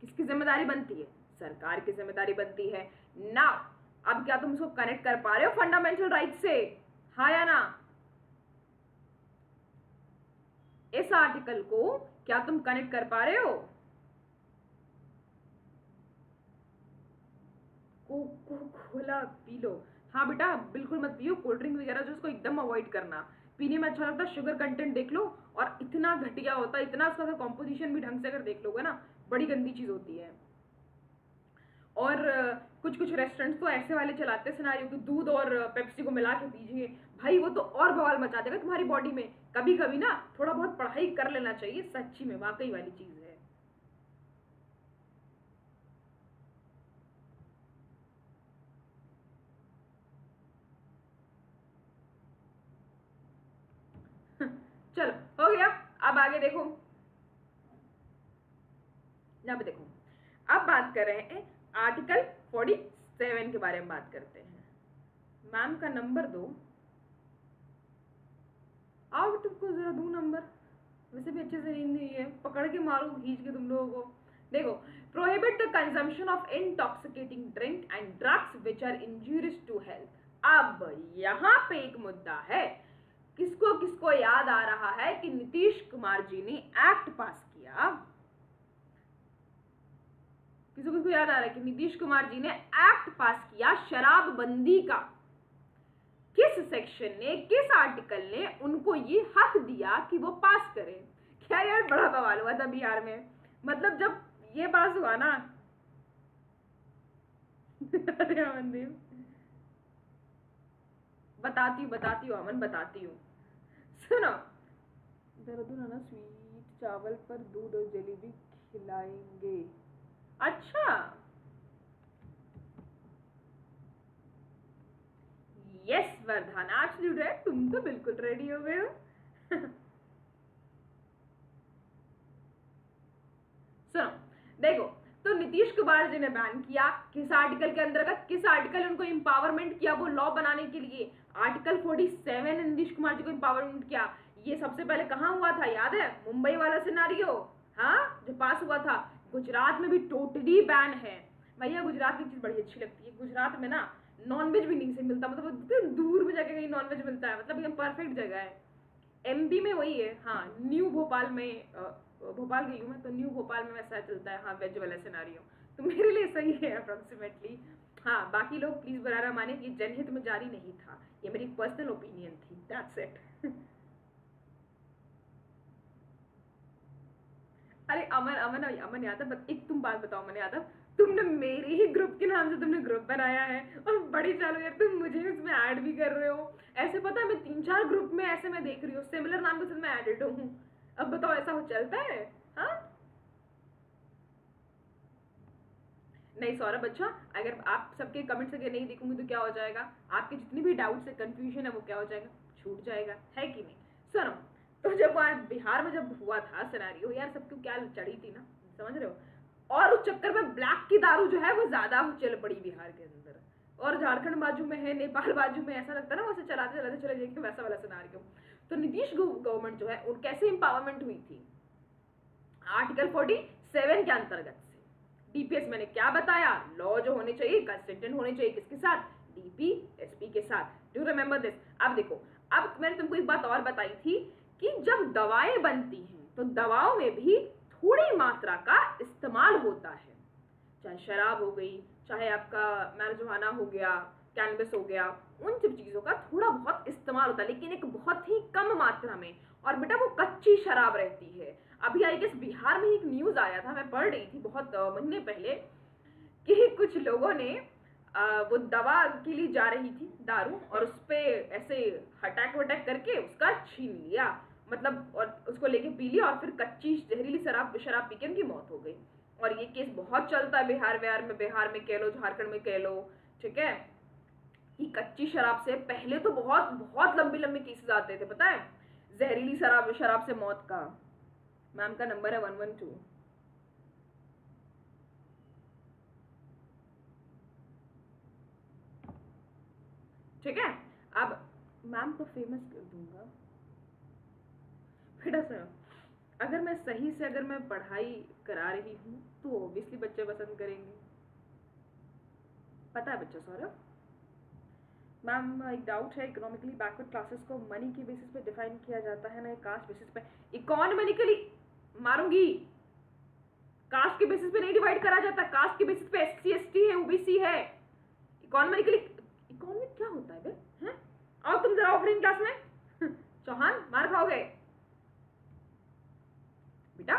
किसकी जिम्मेदारी बनती है? सरकार की जिम्मेदारी बनती है ना। अब क्या तुम उसको कनेक्ट कर पा रहे हो फंडामेंटल राइट से? हाँ या ना? इस आर्टिकल को क्या तुम कनेक्ट कर पा रहे हो? Cocoa Cola P low. हाँ बेटा बिल्कुल मत पियो, कोल्ड ड्रिंक वगैरह जो उसको एकदम अवॉइड करना। पीने में अच्छा लगता है, शुगर कंटेंट देख लो, और इतना घटिया होता है, इतना उसका कॉम्पोजिशन भी ढंग से अगर देख लोगे ना, बड़ी गंदी चीज होती है। और कुछ कुछ रेस्टोरेंट्स तो ऐसे वाले चलाते हैं सिनारियो कि दूध और पेप्सी को मिला के पीजिए, भाई वो तो और बवाल मचा देगा तुम्हारी बॉडी में। कभी कभी ना थोड़ा बहुत पढ़ाई कर लेना चाहिए, सच्ची में वाकई वाली चीज है। चलो हो गया, अब आगे देखो। यहाँ पे देखो, अब बात कर रहे हैं आर्टिकल 47 के बारे में बात करते हैं। मैम का नंबर दो, आओ तुमको जरा दू नंबर, वैसे भी अच्छे से नींद नहीं है, पकड़ के मारो खींच के तुम लोगों को। देखो, prohibit the consumption of intoxicating drink and drugs which are injurious to health. अब यहाँ पे एक मुद्दा है, किसको किसको याद आ रहा है कि नीतीश कुमार जी ने एक्ट पास किया? किसको किसको याद आ रहा है कि नीतीश कुमार जी ने एक्ट पास किया शराबबंदी का? किस सेक्शन ने, किस आर्टिकल ने उनको ये हक दिया कि वो पास करें? क्या यार, बड़ा बवाल हुआ था बिहार में। मतलब जब ये पास हुआ ना अरे अमन देव, बताती हूँ अमन, बताती हूँ, सुनो। देहरादून ना स्वीट चावल पर दूध और जलेबी खिलाएंगे। अच्छा, यस वर्धन, एब्सोल्यूट राइट, तुम तो बिल्कुल रेडी हो गए हो। सुनो, देखो, तो नीतीश कुमार जी ने बैन किया किस आर्टिकल के अंतर्गत? किस आर्टिकल उनको इंपावरमेंट किया वो लॉ बनाने के लिए? आर्टिकल 47 ने नीतीश कुमार जी को इंपावरमेंट किया। ये सबसे पहले कहाँ हुआ था याद है? मुंबई वाला सिनारियो, हाँ, जो पास हुआ था। गुजरात में भी टोटली बैन है भैया। गुजरात में चीज बड़ी अच्छी लगती है, गुजरात में ना नॉनवेज भी नहीं से मिलता, मतलब दूर में जाके कहीं नॉनवेज मिलता है, मतलब एकदम परफेक्ट जगह है। एमपी में वही है, हाँ, न्यू भोपाल में, भोपाल गई हूँ मैं, तो न्यू भोपाल में वैसा चलता है, हाँ, वेज वाला सिनारियो, तो मेरे लिए सही है अप्रोक्सीमेटली। हाँ, बाकी लोग प्लीज बुरा माने, ये जनहित में जारी नहीं था, ये मेरी पर्सनल ओपिनियन थी, दैट्स इट। अरे अमन अमन अमन यादव, एक तुम बात बताओ अमन यादव, तुमने मेरे ही ग्रुप के नाम से तुमने ग्रुप बनाया है और बड़ी चालू यार, तुम मुझे उसमें ऐड भी कर रहे हो। ऐसे पता है मैं 3-4 ग्रुप में ऐसे मैं देख रही हूँ सिमिलर नाम के साथ मैं एडेड हूँ। अब बताओ ऐसा हो चलता है? हाँ, नहीं सौरभ, अच्छा, अगर आप सबके कमेंट्स अगर नहीं देखूंगी तो क्या हो जाएगा? आपके जितनी भी डाउट्स है, कंफ्यूजन है, वो क्या हो जाएगा? छूट जाएगा, है कि नहीं? सुनो, तो जब वहां बिहार में जब हुआ था सिनेरियो यार, सबको क्या चढ़ी थी ना, समझ रहे हो? और उस चक्कर में ब्लैक की दारू जो है वो ज्यादा चल पड़ी बिहार के अंदर, और झारखंड बाजू में है, नेपाल बाजू में, ऐसा लगता है ना वैसे चलाते चलाते चले जाएंगे, वैसा वाला सिनेरियो। तो नीतीश गवर्नमेंट जो है उन कैसे इंपावरमेंट हुई थी? आर्टिकल 47 के अंतर्गत से। डीपीएस मैंने क्या बताया? लॉ जो होने चाहिए कंसिस्टेंट होने चाहिए, किसके साथ? डीपीएसपी के साथ। Do remember this. अब देखो, अब मैंने तुमको एक बात और बताई थी कि जब दवाएं बनती हैं तो दवाओं में भी थोड़ी मात्रा का इस्तेमाल होता है, चाहे शराब हो गई, चाहे आपका मैरिजुआना हो गया, कैनबिस हो गया, उन सब चीज़ों का थोड़ा बहुत इस्तेमाल होता है, लेकिन एक बहुत ही कम मात्रा में। और बेटा वो कच्ची शराब रहती है। अभी आई गेस बिहार में एक न्यूज़ आया था, मैं पढ़ रही थी बहुत महीने पहले, कि कुछ लोगों ने वो दवा के लिए जा रही थी दारू, और उस पर ऐसे हटैक वटैक करके उसका छीन लिया, मतलब, और उसको लेके पी लिया, और फिर कच्ची जहरीली शराब शराब पी के उनकी मौत हो गई। और ये केस बहुत चलता है बिहार में कह लो, झारखंड में कह लो, ठीक है, कि कच्ची शराब से पहले तो बहुत बहुत लंबी लंबी केसेस आते थे, पता है, जहरीली शराब शराब से मौत का। मैम का नंबर है 112। ठीक है, अब मैम को फेमस कर दूंगा। बेटा सुनो, अगर मैं सही से अगर मैं पढ़ाई करा रही हूँ तो ऑब्वियसली बच्चे पसंद करेंगे, पता है बच्चा सौरभ। मैम एक डाउट है, इकोनॉमिकली बैकवर्ड क्लासेस को मनी की बेसिस पे डिफाइन किया जाता है ना कास्ट बेसिस पे? इकोनॉमिकली मारूंगी, कास्ट के बेसिस पे नहीं डिवाइड करा जाता, कास्ट के बेसिस पे एससी एसटी है, ओबीसी है। इकोनॉमिकली, इकोनॉमिक क्या होता है बे? हैं? आओ तुम जरा ऑफलाइन क्लास में। चौहान मार खाओगे बेटा।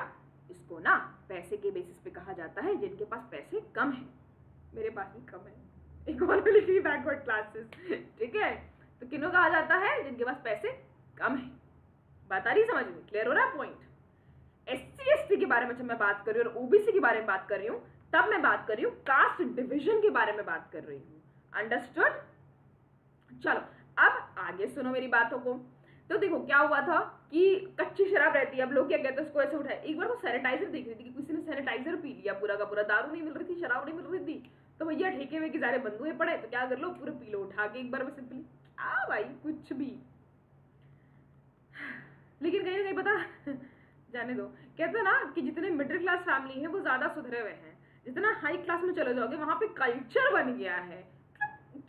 इसको ना पैसे के बेसिस पे कहा जाता है, जिनके पास पैसे कम है, मेरे पास भी कम है, इकोनॉमिकली बैकवर्ड क्लासेस, ठीक है। तो किन्हों कहा जाता है? जिनके पास पैसे कम है। बात आ रही समझ में? क्लियर हो रहा है पॉइंट? एससी एसटी के बारे में जब मैं बात कर रही हूँ और ओबीसी के बारे में बात कर रही हूँ, तब मैं बात कर रही हूँ कास्ट डिविजन के बारे में बात कर रही हूँ। अंडरस्टूड? चलो अब आगे सुनो मेरी बातों को। तो देखो क्या हुआ था कि कच्ची शराब रहती है, अब लोग क्या कहते हैं उसको ऐसे उठाए। एक बार तो सैनिटाइजर देख रही थी कि किसी ने सैनिटाइजर पी लिया पूरा का पूरा, दारू नहीं मिल रही थी, शराब नहीं मिल रही थी, तो भैया ठेके हुए की सारे बंदुए पड़े, तो क्या कर लो, पूरे पी लो उठा के एक बार में सिंपली। आ भाई कुछ भी, लेकिन कहीं ना कहीं पता जाने दो। कहते हैं ना कि जितने मिडिल क्लास फैमिली है वो ज्यादा सुधरे हुए हैं, जितना हाई क्लास में चले जाओगे वहां पे कल्चर बन गया है।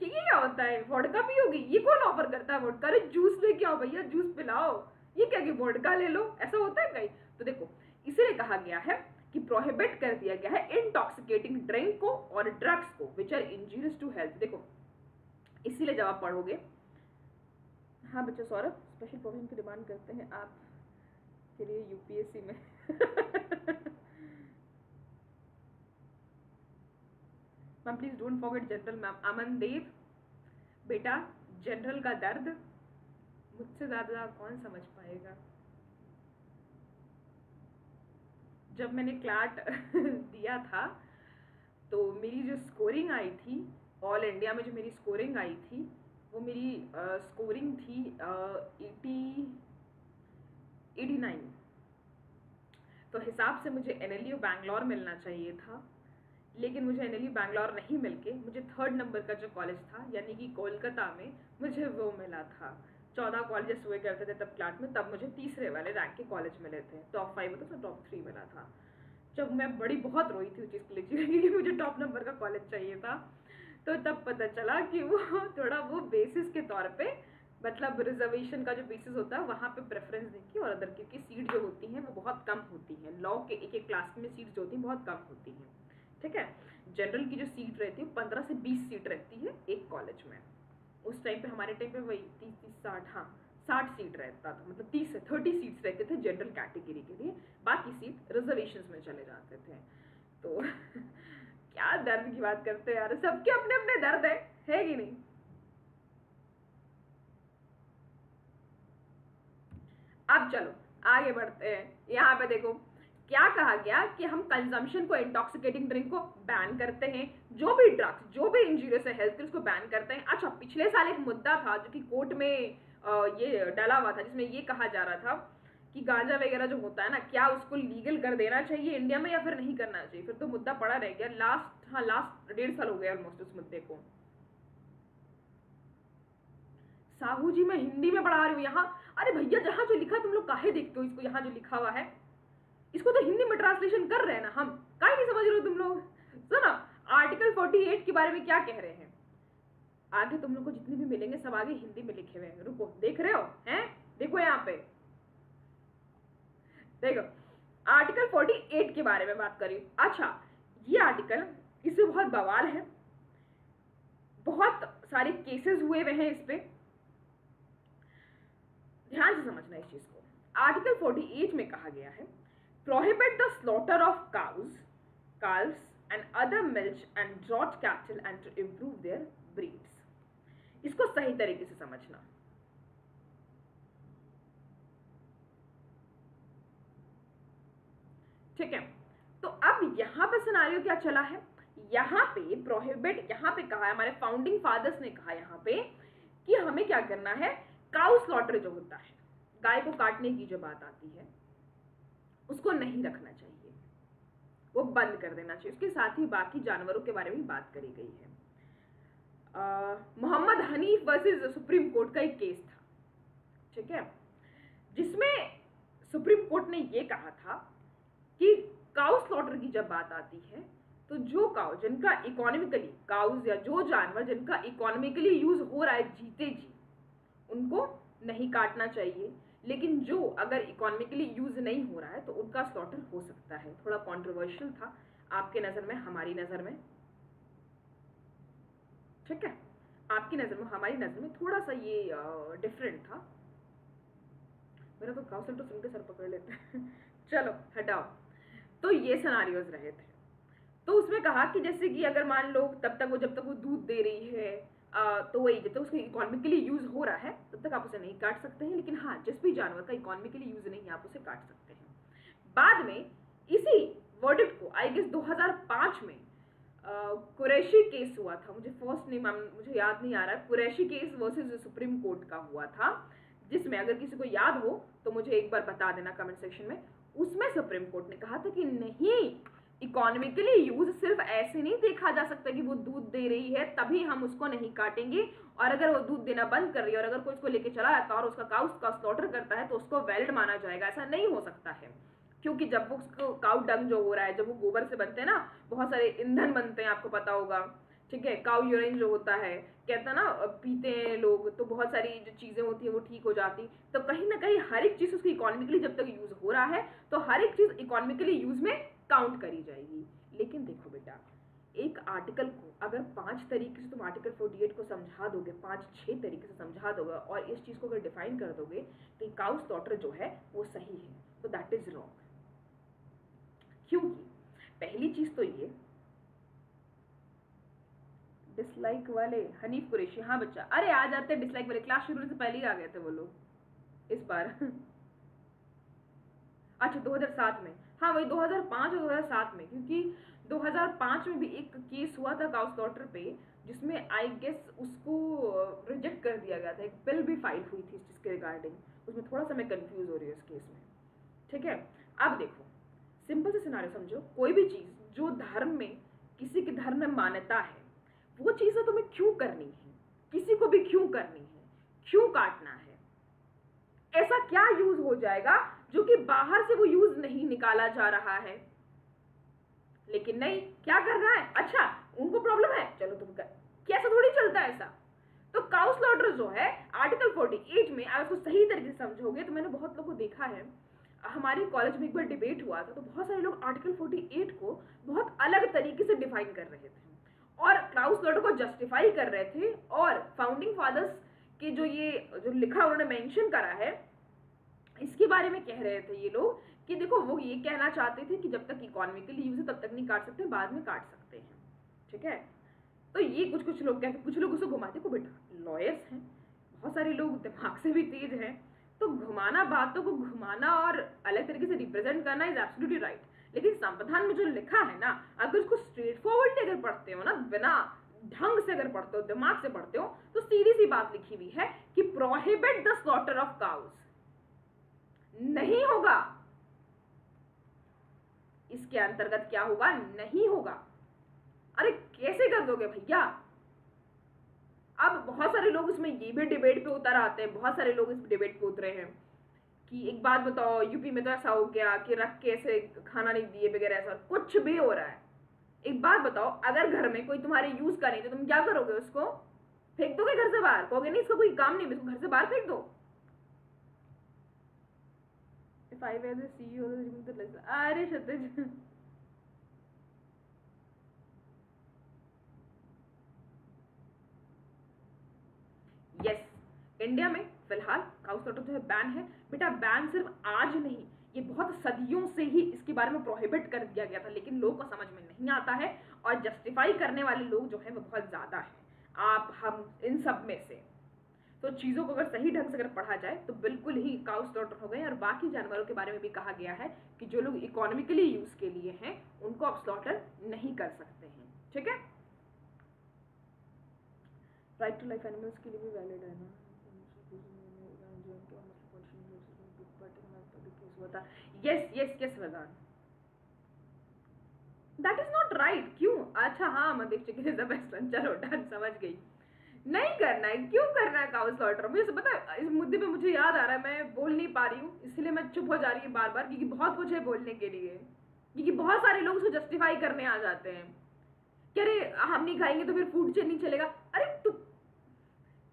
कि ये क्या होता है, वोडका पियोगी, ये कौन ऑफर करता है वोडका, अरे जूस लेके आओ भैया, जूस पिलाओ, ये क्या कि वोडका ले लो, ऐसा होता है कहीं? तो देखो इसीलिए कहा गया है कि प्रोहिबिट कर दिया गया है इंटॉक्सिकेटिंग ड्रिंक को और ड्रग्स को which are injurious to health. देखो इसीलिए जब आप पढ़ोगे, हाँ बच्चों सौरभ स्पेशल प्रोविजन की डिमांड करते हैं आप के लिए यूपीएससी में ma'am please don't forget general ma'am. Aman Dev बेटा जनरल का दर्द मुझसे ज्यादा कौन समझ पाएगा। जब मैंने क्लाट दिया था तो मेरी जो स्कोरिंग आई थी ऑल इंडिया में, जो मेरी स्कोरिंग आई थी वो मेरी स्कोरिंग थी 89। तो हिसाब से मुझे NLU बैंगलोर मिलना चाहिए था, लेकिन मुझे NLU बैंगलोर नहीं मिलके मुझे 3rd नंबर का जो कॉलेज था यानी कि कोलकाता में मुझे वो मिला था। 14 कॉलेजेस हुए करते थे तब क्लाट में, तब मुझे तीसरे वाले रैंक के कॉलेज मिले थे। टॉप 5 होता तो टॉप 3 मिला था। जब मैं बहुत रोई थी उस चीज़ के लिए क्योंकि मुझे टॉप नंबर का कॉलेज चाहिए था, तो तब पता चला कि वो थोड़ा वो बेसिस के तौर पे, मतलब रिजर्वेशन का जो बेसिस होता है वहाँ पे प्रेफरेंस देती है, और अदर क्योंकि सीट जो होती हैं वो बहुत कम होती हैं। लॉ के एक क्लास में सीट जो होती हैं बहुत कम होती हैं, ठीक है। जनरल की जो सीट रहती है 15 से 20 सीट रहती है एक कॉलेज में। उस टाइम पे हमारे टाइम पे वही 30-60, हाँ 60 सीट रहता था, मतलब 30 से 30 सीट्स रहते थे जनरल कैटेगरी के लिए, बाकी सीट रिजर्वेशंस में चले जाते थे। तो क्या दर्द की बात करते हैं यार, सबके अपने अपने दर्द है कि नहीं। अब चलो आगे बढ़ते हैं। यहाँ पे देखो क्या कहा गया कि हम कंजम्पशन को, इंटॉक्सिकेटिंग ड्रिंक को बैन करते हैं, जो भी ड्रग्स जो भी इंजूरियस है हेल्थ के उसको बैन करते हैं। अच्छा पिछले साल एक मुद्दा था जो कि कोर्ट में ये डाला हुआ था, जिसमें ये कहा जा रहा था कि गांजा वगैरह जो होता है ना, क्या उसको लीगल कर देना चाहिए इंडिया में या फिर नहीं करना चाहिए। फिर तो मुद्दा पड़ा रह गया। लास्ट 1.5 साल हो गया ऑलमोस्ट उस मुद्दे को। साहू जी मैं हिंदी में पढ़ा रही हूँ यहाँ। अरे भैया जहाँ जो लिखा तुम लोग काहे देखते हो इसको, यहाँ जो लिखा हुआ है इसको तो हिंदी में ट्रांसलेशन कर रहे हैं ना हम, काहे नहीं समझ रहे हो तुम लोग। सुनो आर्टिकल 48 के बारे में क्या कह रहे हैं, आगे तुम लोग को जितने भी मिलेंगे सब आगे हिंदी में लिखे हुए हैं। रुको देख रहे हो हैं, देखो यहाँ पे देखो आर्टिकल 48 के बारे में बात करी। अच्छा ये आर्टिकल, इसमें बहुत बवाल है, बहुत सारे केसेस हुए हुए हैं इस पे, ध्यान से समझना इस चीज को। आर्टिकल 48 में कहा गया है prohibit the slaughter of calves and other milch and draught cattle and to improve their breeds। इसको सही तरीके से समझना। ठीक है, तो अब यहाँ पे सिनारियो क्या चला है, यहाँ पे प्रोहिबिट, यहाँ पे कहा है हमारे फाउंडिंग फादर्स ने कहा यहाँ पे कि हमें क्या करना है, काउ स्लॉटर जो होता है, गाय को काटने की जो बात आती है उसको नहीं रखना चाहिए, वो बंद कर देना चाहिए। उसके साथ ही बाकी जानवरों के बारे में बात करी गई है। Mohammed Hanif versus supreme court का एक केस था, ठीक है, जिसमें सुप्रीम कोर्ट ने ये कहा था कि काउ स्लॉटर की जब बात आती है तो जो काउ जिनका इकोनॉमिकली, काउज या जो जानवर जिनका इकोनॉमिकली यूज हो रहा है जीते जी, उनको नहीं काटना चाहिए। लेकिन जो अगर इकोनॉमिकली यूज नहीं हो रहा है तो उनका स्लॉटर हो सकता है। थोड़ा कॉन्ट्रोवर्शियल था आपके नज़र में, हमारी नज़र में, ठीक है, आपकी नज़र में हमारी नज़र में थोड़ा सा ये डिफरेंट था। मेरा तो काउ स्लॉटर सुन के सर पकड़ लेते हैं चलो हटाओ। तो ये सिनारियोज रहे थे। तो उसमें कहा कि जैसे कि अगर मान लो जब तक वो दूध दे रही है तो वही जब तक उसका इकोनॉमिकली यूज हो रहा है तब तक आप उसे नहीं काट सकते हैं। लेकिन हाँ, जिस भी जानवर का इकोनॉमिकली यूज नहीं है आप उसे काट सकते हैं। बाद में इसी वर्डिक्ट को आई गेस 2005 में कुरैशी केस हुआ था, मुझे फर्स्ट नेम मुझे याद नहीं आ रहा है, Qureshi case versus supreme court का हुआ था, जिसमें अगर किसी को याद हो तो मुझे एक बार बता देना कमेंट सेक्शन में। उसमें सुप्रीम कोर्ट ने कहा था कि नहीं, इकोनॉमिकली यूज सिर्फ ऐसे नहीं देखा जा सकता कि वो दूध दे रही है तभी हम उसको नहीं काटेंगे, और अगर वो दूध देना बंद कर रही है और अगर कोई उसको लेके चला जाता है और उसका काउ का स्लॉटर करता है तो उसको वैलिड माना जाएगा। ऐसा नहीं हो सकता है, क्योंकि जब वो उसको काउ डंग जो हो रहा है, जब वो गोबर से बनते हैं ना, बहुत सारे ईंधन बनते हैं, आपको पता होगा, ठीक है। काउ यूरिन जो होता है, कहता ना पीते हैं लोग तो बहुत सारी जो चीज़ें होती हैं वो ठीक हो जाती। तो कहीं ना कहीं हर एक चीज़ उसकी इकोनॉमिकली जब तक यूज़ हो रहा है तो हर एक चीज़ इकोनॉमिकली यूज़ में काउंट करी जाएगी। लेकिन देखो बेटा, एक आर्टिकल को अगर 5 तरीके से तुम आर्टिकल 48 को समझा दोगे, 5-6 तरीके से समझा दोगे और इस चीज़ को अगर डिफाइन कर दोगे कि काउ स्लॉटर जो है वो सही है, तो दैट इज रॉन्ग। क्योंकि पहली चीज़ तो ये, डिसलाइक वाले हनीफ कुरैशी, हाँ बच्चा, अरे आ जाते हैं डिसलाइक वाले, क्लास शुरू होने से पहले ही आ गए थे वो लोग इस बार। अच्छा 2007 में, हाँ वही 2005 और 2007 में, क्योंकि 2005 में भी एक केस हुआ था काउ स्लॉटर पे, जिसमें आई गेस उसको रिजेक्ट कर दिया गया था। एक बिल भी फाइल हुई थी इस चीज़ के रिगार्डिंग, उसमें थोड़ा सा मैं कंफ्यूज हो रही हूँ इस केस में। ठीक है, अब देखो सिंपल से सिनारियो समझो, कोई भी चीज़ जो धर्म में, किसी के धर्म में मान्यता है, वो चीज़ें तुम्हें क्यों करनी है, किसी को भी क्यों करनी है, क्यों काटना है, ऐसा क्या यूज हो जाएगा जो कि बाहर से वो यूज नहीं निकाला जा रहा है। लेकिन नहीं, क्या कर रहा है, अच्छा उनको प्रॉब्लम है, चलो तुम कर, कैसा थोड़ी चलता है ऐसा। तो काउ स्लॉटर जो है आर्टिकल 48 में, अगर उसको सही तरीके से समझोगे, तो मैंने बहुत लोगों को देखा है, हमारे कॉलेज में एक बार डिबेट हुआ था, तो बहुत सारे लोग आर्टिकल 48 को बहुत अलग तरीके से डिफाइन कर रहे थे और काउ स्लॉटर को जस्टिफाई कर रहे थे, और फाउंडिंग फादर्स के जो ये जो लिखा उन्होंने मेंशन करा है, इसके बारे में कह रहे थे ये लोग कि देखो वो ये कहना चाहते थे कि जब तक इकोनॉमिकली यूज है तब तक नहीं काट सकते, बाद में काट सकते हैं। ठीक है, तो ये कुछ कुछ लोग कहते, कुछ लोग उसको घुमाते, को बेटा लॉयर्स हैं, बहुत सारे लोग दिमाग से भी तेज हैं, तो घुमाना, बातों को घुमाना और अलग तरीके से रिप्रेजेंट करना इज एब्सोल्युटली राइट। लेकिन संविधान में जो लिखा है ना, अगर उसको स्ट्रेट फॉरवर्डली अगर पढ़ते हो ना, बिना ढंग से अगर पढ़ते हो, दिमाग से पढ़ते हो, तो सीधी सी बात लिखी हुई है कि prohibit the slaughter of cows, नहीं होगा। इसके अंतर्गत क्या होगा, नहीं होगा। अरे कैसे कर दोगे भैया। अब बहुत सारे लोग इसमें ये भी डिबेट पे उतर आते हैं, बहुत सारे लोग इस डिबेट पे उतरे हैं कि एक बात बताओ, यूपी में तो ऐसा हो गया कि रख के ऐसे खाना नहीं दिए वगैरह, ऐसा कुछ भी हो रहा है। एक बात बताओ, अगर घर में कोई तुम्हारे यूज का नहीं तो तुम क्या करोगे, उसको फेंक दोगे घर से बाहर, कहोगे नहीं इसका कोई काम नहीं, इसको घर से बाहर फेंक दो। If I were the CEO, remove the list. अरे क्षितिज, यस, इंडिया में फिलहाल काउ स्लॉटर जो है बैन है बेटा। बैन सिर्फ आज नहीं, ये बहुत सदियों से ही इसके बारे में प्रोहिबिट कर दिया गया था, लेकिन लोगों को समझ में नहीं आता है और जस्टिफाई करने वाले लोग जो है वो बहुत ज़्यादा है, आप हम इन सब में से। तो चीज़ों को अगर सही ढंग से अगर पढ़ा जाए तो बिल्कुल ही काउ स्लॉटर हो गए। और बाकी जानवरों के बारे में भी कहा गया है कि जो लोग इकोनॉमिकली यूज़ के लिए हैं उनको आप स्लॉटर नहीं कर सकते हैं। ठीक है, राइट टू लाइफ एनिमल्स के लिए भी वैलिड है ना। यस यस यस वरदान, दैट इज नॉट राइट। क्यों, अच्छा हाँ Mandeep chicken is the best, चलो डन, समझ गई। नहीं करना है, क्यों करना है काउ स्लॉटर। मुझे पता है, इस मुद्दे पे मुझे याद आ रहा है, मैं बोल नहीं पा रही हूँ, इसलिए मैं चुप हो जा रही हूँ बार बार, क्योंकि बहुत कुछ है बोलने के लिए, क्योंकि बहुत सारे लोग उसको जस्टिफाई करने आ जाते हैं कि अरे हम नहीं खाएंगे तो फिर फूड चेन नहीं चलेगा। अरे तू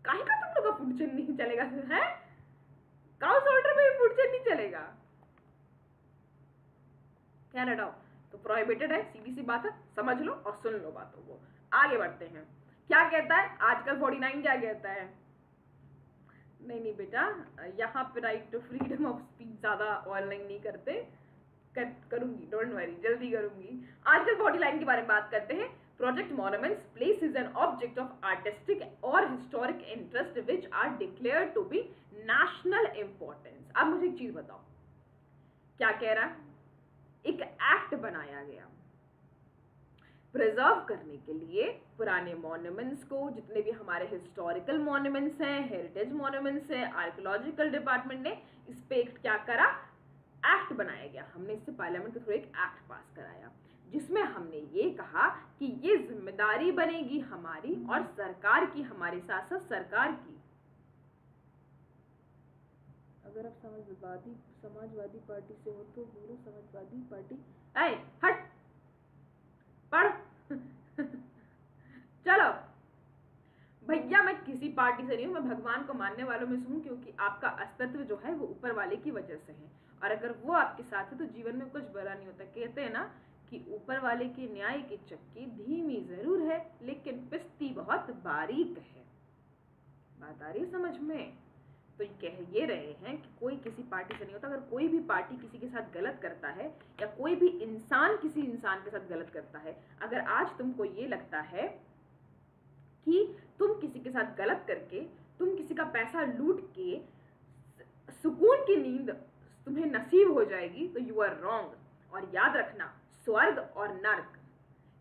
काहे का तुम लोग का फूड चेन नहीं चलेगा है, काउ स्लॉटर में फूड चेन नहीं चलेगा, क्या हटाओ। तो प्रोहिबिटेड है, सीधी सी बात है, समझ लो और सुन लो बातों को। आगे बढ़ते हैं, क्या कहता है आर्टिकल 49, क्या कहता है। नहीं नहीं बेटा, यहाँ पे right to freedom of speech ज़्यादा ऑनलाइन नहीं करते, करूंगी, डोंट वरी, जल्दी करूंगी। आर्टिकल 49 के बारे में बात करते हैं। Project monuments places an object of artistic और historic interest which are declared to be national importance. अब मुझे एक चीज बताओ, क्या कह रहा है, एक एक्ट बनाया गया प्रिजर्व करने के लिए पुराने मॉन्यूमेंट्स को, जितने भी हमारे हिस्टोरिकल मॉन्यूमेंट्स हैं, हेरिटेज मॉन्यूमेंट्स हैं, आर्कियोलॉजिकल डिपार्टमेंट ने इस पे क्या करा, एक्ट बनाया गया। हमने इससे पार्लियामेंट के थ्रू एक एक्ट पास कराया, जिसमें हमने ये कहा कि ये जिम्मेदारी बनेगी हमारी और सरकार की, हमारे साथ साथ सरकार की। अगर आप समाजवादी पार्टी से हो तो बोलो समाजवादी पार्टी, ऐ हट पढ़। चलो पार्टी से नहीं हूँ, मैं भगवान को मानने वालों में से हूँ, क्योंकि आपका अस्तित्व जो है वो ऊपर वाले की वजह से है, और अगर वो आपके साथ है तो जीवन में कुछ बुरा नहीं होता। कहते हैं ना कि ऊपर वाले की न्याय की चक्की धीमी जरूर है लेकिन पिसती बहुत बारीक है। बात आ रही है समझ में? तो कह ये रहे हैं कि कोई किसी पार्टी से नहीं होता। अगर कोई भी पार्टी किसी के साथ गलत करता है या कोई भी इंसान किसी इंसान के साथ गलत करता है, अगर आज तुमको ये लगता है कि तुम किसी के साथ गलत करके, तुम किसी का पैसा लूट के सुकून की नींद तुम्हें नसीब हो जाएगी, तो यू आर रॉन्ग। और याद रखना, स्वर्ग और नर्क,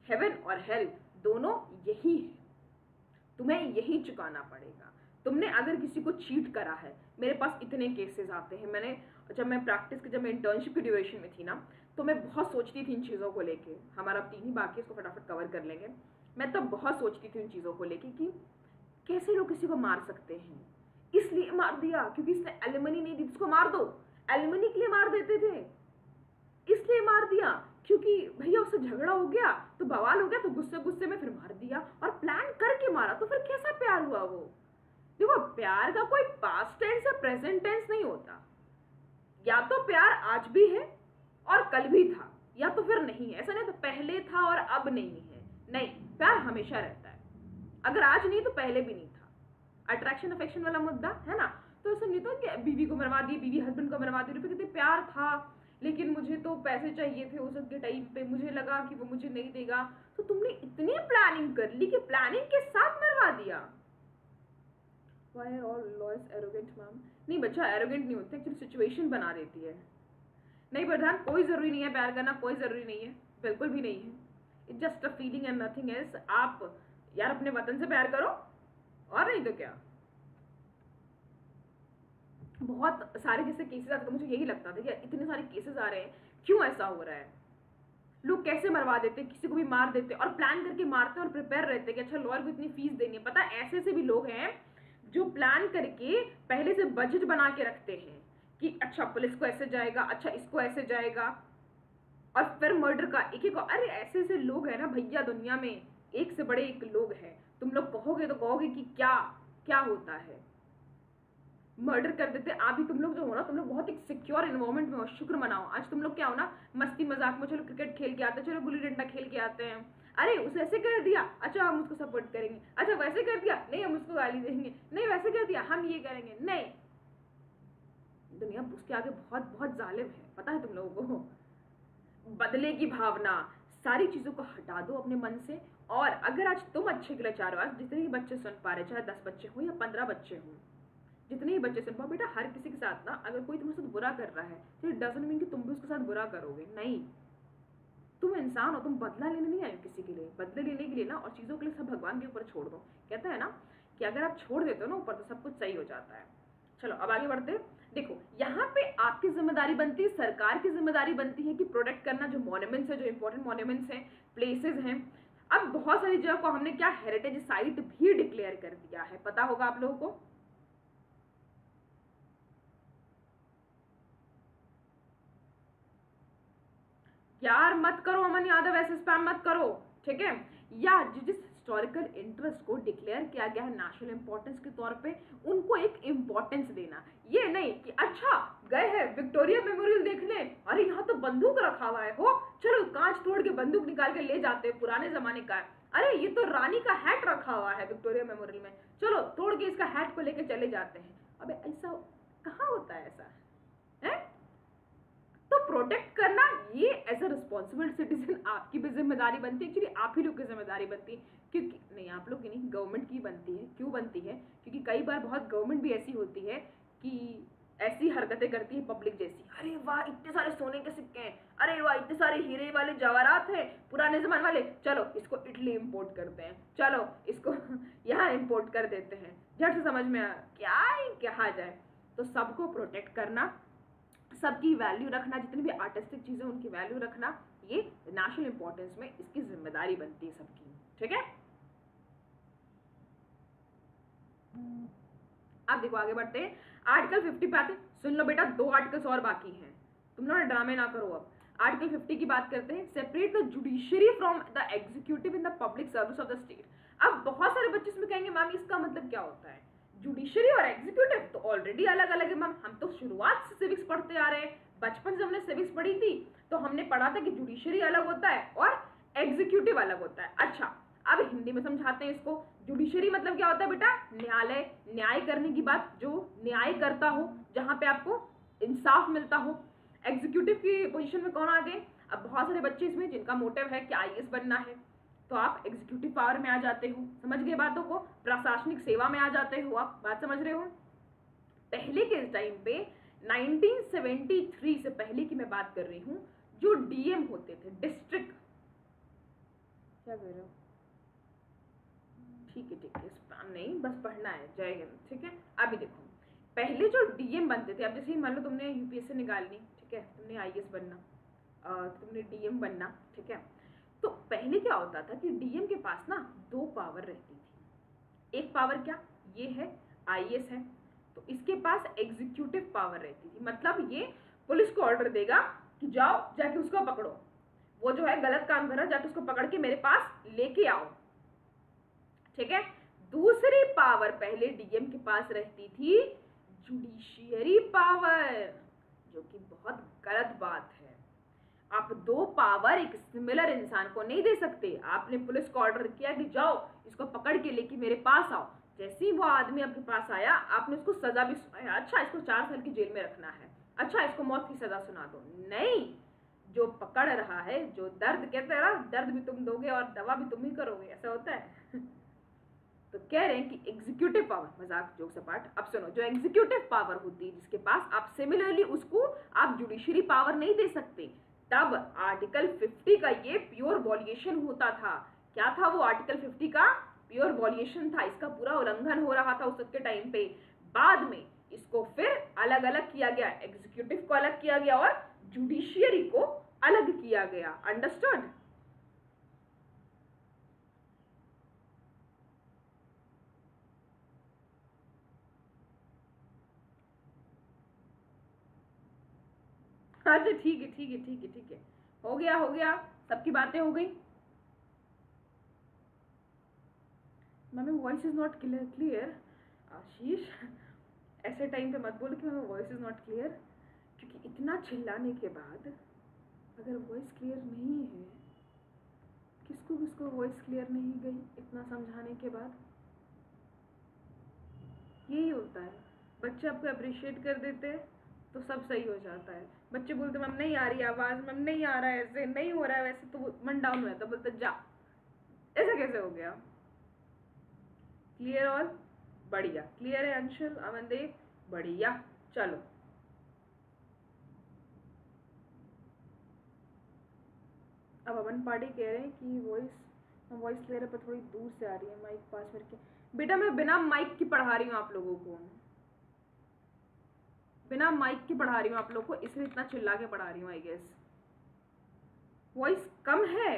हेवन और हेल, दोनों यही है, तुम्हें यही चुकाना पड़ेगा। तुमने अगर किसी को चीट करा है, मेरे पास इतने केसेस आते हैं। जब मैं इंटर्नशिप की ड्यूरेशन में थी ना, तो मैं बहुत सोचती थी इन चीज़ों को लेके। हमारा 3 ही बाकी, इसको फटाफट कवर कर लेंगे। मैं तब बहुत सोचती थी उन चीज़ों को लेके कि कैसे लोग किसी को मार सकते हैं। इसलिए मार दिया क्योंकि इसने एलिमनी नहीं दी, इसको मार दो। एलिमनी के लिए मार देते थे, इसलिए मार दिया क्योंकि भैया उससे झगड़ा हो गया तो बवाल हो गया, तो गुस्से में फिर मार दिया, और प्लान करके मारा। तो फिर कैसा प्यार हुआ वो? देखो, प्यार का कोई पास्ट टेंस या प्रेजेंट टेंस नहीं होता। या तो प्यार आज भी है और कल भी था, या तो फिर नहीं है। ऐसा नहीं तो पहले था और अब नहीं है, नहीं, प्यार हमेशा रहता है। अगर आज नहीं तो पहले भी नहीं था। अट्रैक्शन अफेक्शन वाला मुद्दा है ना, तो ऐसा नहीं था कि बीवी को मरवा दी, बीवी हस्बैंड को मरवा दी, फिर कहते प्यार था लेकिन मुझे तो पैसे चाहिए थे उस के टाइम पे, मुझे लगा कि वो मुझे नहीं देगा, तो तुमने इतनी प्लानिंग कर ली कि प्लानिंग के साथ मरवा दिया। Why are all lawyers arrogant, ma'am? नहीं बच्चा, एरोगेंट नहीं होते, एक्चुअली सिचुएशन बना देती है। नहीं प्रधान, कोई जरूरी नहीं है प्यार करना, कोई जरूरी नहीं है, बिल्कुल भी नहीं है। It's just a feeling and nothing else. आप यार अपने वतन से प्यार करो, और नहीं तो क्या। बहुत सारे जैसे केसेस आते, तो मुझे यही लगता था कि इतने सारे केसेस आ रहे हैं, क्यों ऐसा हो रहा है? लोग कैसे मरवा देते, किसी को भी मार देते, और प्लान करके मारते और प्रिपेयर रहते कि अच्छा लॉयर को इतनी फीस देनी है। पता है, ऐसे भी लोग हैं जो प्लान करके पहले से बजट बना के रखते हैं कि अच्छा पुलिस को ऐसे जाएगा, अच्छा इसको ऐसे जाएगा, और फिर मर्डर का एक अरे ऐसे लोग हैं ना भैया, दुनिया में एक से बड़े एक लोग हैं। तुम लोग कहोगे तो कहोगे कि क्या क्या होता है, मर्डर कर देते। अभी तुम लोग जो हो ना, तुम लोग बहुत एक सिक्योर एनवायरनमेंट में हो, शुक्र मनाओ। आज तुम लोग क्या हो ना, मस्ती मजाक में चलो क्रिकेट खेल के आते हैं, चलो गुल्ली डंडा खेल के आते हैं। अरे उसे ऐसे कर दिया, अच्छा हम उसको सपोर्ट करेंगे, अच्छा वैसे कर दिया, नहीं हम उसको गाली देंगे, नहीं वैसे कर दिया हम ये करेंगे। नहीं, दुनिया उसके आगे बहुत बहुत जालिम है, पता है तुम लोगों को। बदले की भावना, सारी चीजों को हटा दो अपने मन से। और अगर आज तुम अच्छे के लिए चाह रहे हो, आज जितने भी बच्चे सुन पा रहे, चाहे 10 बच्चे हो या 15 बच्चे हो, जितने ही बच्चे सुन पाओ, बेटा हर किसी के साथ ना, अगर कोई तुम्हारे साथ बुरा कर रहा है तो इट डजंट मीन कि तुम भी उसके साथ बुरा करोगे। नहीं, तुम इंसान हो, तुम बदला लेने नहीं आए किसी के लिए। बदले लेने के लिए ना और चीज़ों के लिए सब भगवान के ऊपर छोड़ दो। कहता है ना कि अगर आप छोड़ देते हो ना ऊपर, तो सब कुछ सही हो जाता है। चलो अब आगे बढ़ते हैं। देखो यहाँ पे आपकी जिम्मेदारी बनती है, सरकार की जिम्मेदारी बनती है कि प्रोटेक्ट करना जो मॉन्यूमेंट्स है, जो इंपॉर्टेंट मॉन्यूमेंट्स हैं, प्लेसेस हैं। अब बहुत सारी जगह को हमने क्या हेरिटेज साइट भी डिक्लेयर कर दिया है, पता होगा आप लोगों को। यार मत करो अमन यादव, ऐसे स्पैम मत करो, ठीक है। या जिस हिस्टोरिकल इंटरेस्ट को डिक्लेयर किया गया है नेशनल इंपॉर्टेंस के तौर पे, उनको एक इंपॉर्टेंस देना। ये नहीं कि अच्छा गए हैं विक्टोरिया मेमोरियल देखने, अरे यहाँ तो बंदूक रखा हुआ है, हो चलो कांच तोड़ के बंदूक निकाल के ले जाते हैं, पुराने जमाने का है। अरे ये तो रानी का हैट रखा हुआ है विक्टोरिया मेमोरियल में, चलो तोड़ के इसका हैट को लेके चले जाते हैं। अबे ऐसा कहाँ होता है, ऐसा है? तो प्रोटेक्ट करना ये एज अ रिस्पॉन्सिबल सिटीजन आपकी भी जिम्मेदारी बनती है। एक्चुअली आप ही लोग की जिम्मेदारी बनती है, क्योंकि नहीं आप लोग की नहीं, गवर्नमेंट की बनती है। क्यों बनती है? क्योंकि कई बार बहुत गवर्नमेंट भी ऐसी होती है कि ऐसी हरकतें करती है पब्लिक जैसी, अरे वाह इतने सारे सोने के सिक्के हैं, अरे वाह इतने सारे हीरे वाले जवाहरात हैं पुराने जमाने वाले, चलो इसको इटली इंपोर्ट करते हैं, चलो इसको यहाँ इंपोर्ट कर देते हैं। झट से समझ में क्या ही कहा जाए। तो सबको प्रोटेक्ट करना, सबकी वैल्यू रखना, जितनी भी आर्टिस्टिक चीजें उनकी वैल्यू रखना, ये नेशनल इंपॉर्टेंस में इसकी जिम्मेदारी बनती है सबकी, ठीक है। अब देखो आगे बढ़ते हैं, आर्टिकल 50 पे आते हैं। सुन लो बेटा, 2 आर्टिकल्स और बाकी हैं, तुम लोग ड्रामे ना करो। अब आर्टिकल 50 की बात करते हैं, separate the judiciary from the executive in the public service of the state. अब बहुत सारे बच्चे इसमें कहेंगे मैम इसका मतलब क्या होता है, जुडिशरी और एग्जीक्यूटिव तो ऑलरेडी अलग अलग है मैम, हम तो शुरुआत से सिविक्स पढ़ते आ रहे हैं, बचपन से हमने सिविक्स पढ़ी थी तो हमने पढ़ा था कि जुडिशरी अलग होता है और एग्जीक्यूटिव अलग होता है। अच्छा अब हिंदी में समझाते हैं इसको। जुडिशरी मतलब क्या होता है बेटा, न्यायालय, न्याय करने की बात, जो न्याय करता हो, जहाँ पे आपको इंसाफ मिलता हो। एग्जीक्यूटिव की पोजीशन में कौन आ गए, अब बहुत सारे बच्चे इसमें जिनका मोटिव है कि आईएएस बनना है तो आप एग्जीक्यूटिव पावर में आ जाते हो, समझ गए बातों को, प्रशासनिक सेवा में आ जाते हो, आप बात समझ रहे हो। पहले के टाइम पे 1973 से पहले की मैं बात कर रही हूँ, जो डीएम होते थे, डिस्ट्रिक्ट, क्या कर रहे हो, ठीक है स्पैम नहीं, बस पढ़ना है, जय हिंद, ठीक है। अभी देखो पहले जो डीएम बनते थे, अब जैसे मान लो तुमने यूपीएससी निकालनी, ठीक है, तुमने आईएएस बनना, तुमने डीएम बनना, ठीक है, तो पहले क्या होता था कि डीएम के पास ना दो पावर रहती थी। एक पावर क्या, ये है आईएएस है, तो इसके पास एग्जीक्यूटिव पावर रहती थी, मतलब ये पुलिस को ऑर्डर देगा कि जाओ जाके उसको पकड़ो, वो जो है गलत काम कर रहा है, जाके उसको पकड़ के मेरे पास लेके आओ, ठीक है। दूसरी पावर पहले डीएम के पास रहती थी, जुडिशियरी पावर, जो कि बहुत गलत बात है। आप दो पावर एक सिमिलर इंसान को नहीं दे सकते। आपने पुलिस को ऑर्डर किया कि जाओ इसको पकड़ के लेके मेरे पास आओ, जैसे ही वो आदमी आपके पास आया आपने उसको सजा भी सुनाया, अच्छा इसको 4 साल की जेल में रखना है, अच्छा इसको मौत की सजा सुना दो, नहीं, जो पकड़ रहा है, जो दर्द कहते हैं ना, दर्द भी तुम दोगे और दवा भी तुम ही करोगे, ऐसा होता है। तो कह रहे हैं कि एग्जीक्यूटिव पावर, मजाक जोक सपाट, अब सुनो, जो एग्जीक्यूटिव पावर होती है जिसके पास, आप सिमिलरली उसको आप जुडिशरी पावर नहीं दे सकते। तब आर्टिकल 50 का ये प्योर वॉल्यूशन होता था। क्या था वो आर्टिकल 50 का, प्योर वॉल्यूशन था, इसका पूरा उल्लंघन हो रहा था उस वक्त के टाइम पे। बाद में इसको फिर अलग अलग किया गया, एग्जीक्यूटिव को अलग किया गया और जुडिशियरी को अलग किया गया, अंडरस्टूड। अच्छा ठीक है, हो गया, सबकी बातें हो गई। Ma'am voice is not clear, Ashish ऐसे टाइम पे मत बोलो कि ma'am voice is not clear, क्योंकि इतना चिल्लाने के बाद अगर वॉइस क्लियर नहीं है, किसको किसको वॉइस क्लियर नहीं गई इतना समझाने के बाद, यही होता है। बच्चे आपको अप्रिशिएट कर देते हैं तो सब सही हो जाता है। बच्चे बोलते मैम नहीं आ रही आवाज़, मैम नहीं आ रहा है, ऐसे नहीं हो रहा है वैसे, तो मन डाउन हो जाता, बोलते जा, ऐसा कैसे हो गया। क्लियर और बढ़िया, क्लियर है अंशुल, अमनदेव, बढ़िया, चलो। अब अमन पाड़ी कह रहे हैं कि वॉइस क्लियर है पर थोड़ी दूर से आ रही है, माइक पास करके। बेटा मैं बिना माइक की पढ़ा रही हूँ आप लोगों को, बिना माइक की पढ़ा रही हूँ आप लोगों को, इसलिए इतना चिल्ला के पढ़ा रही हूँ। आई गेस वॉइस कम है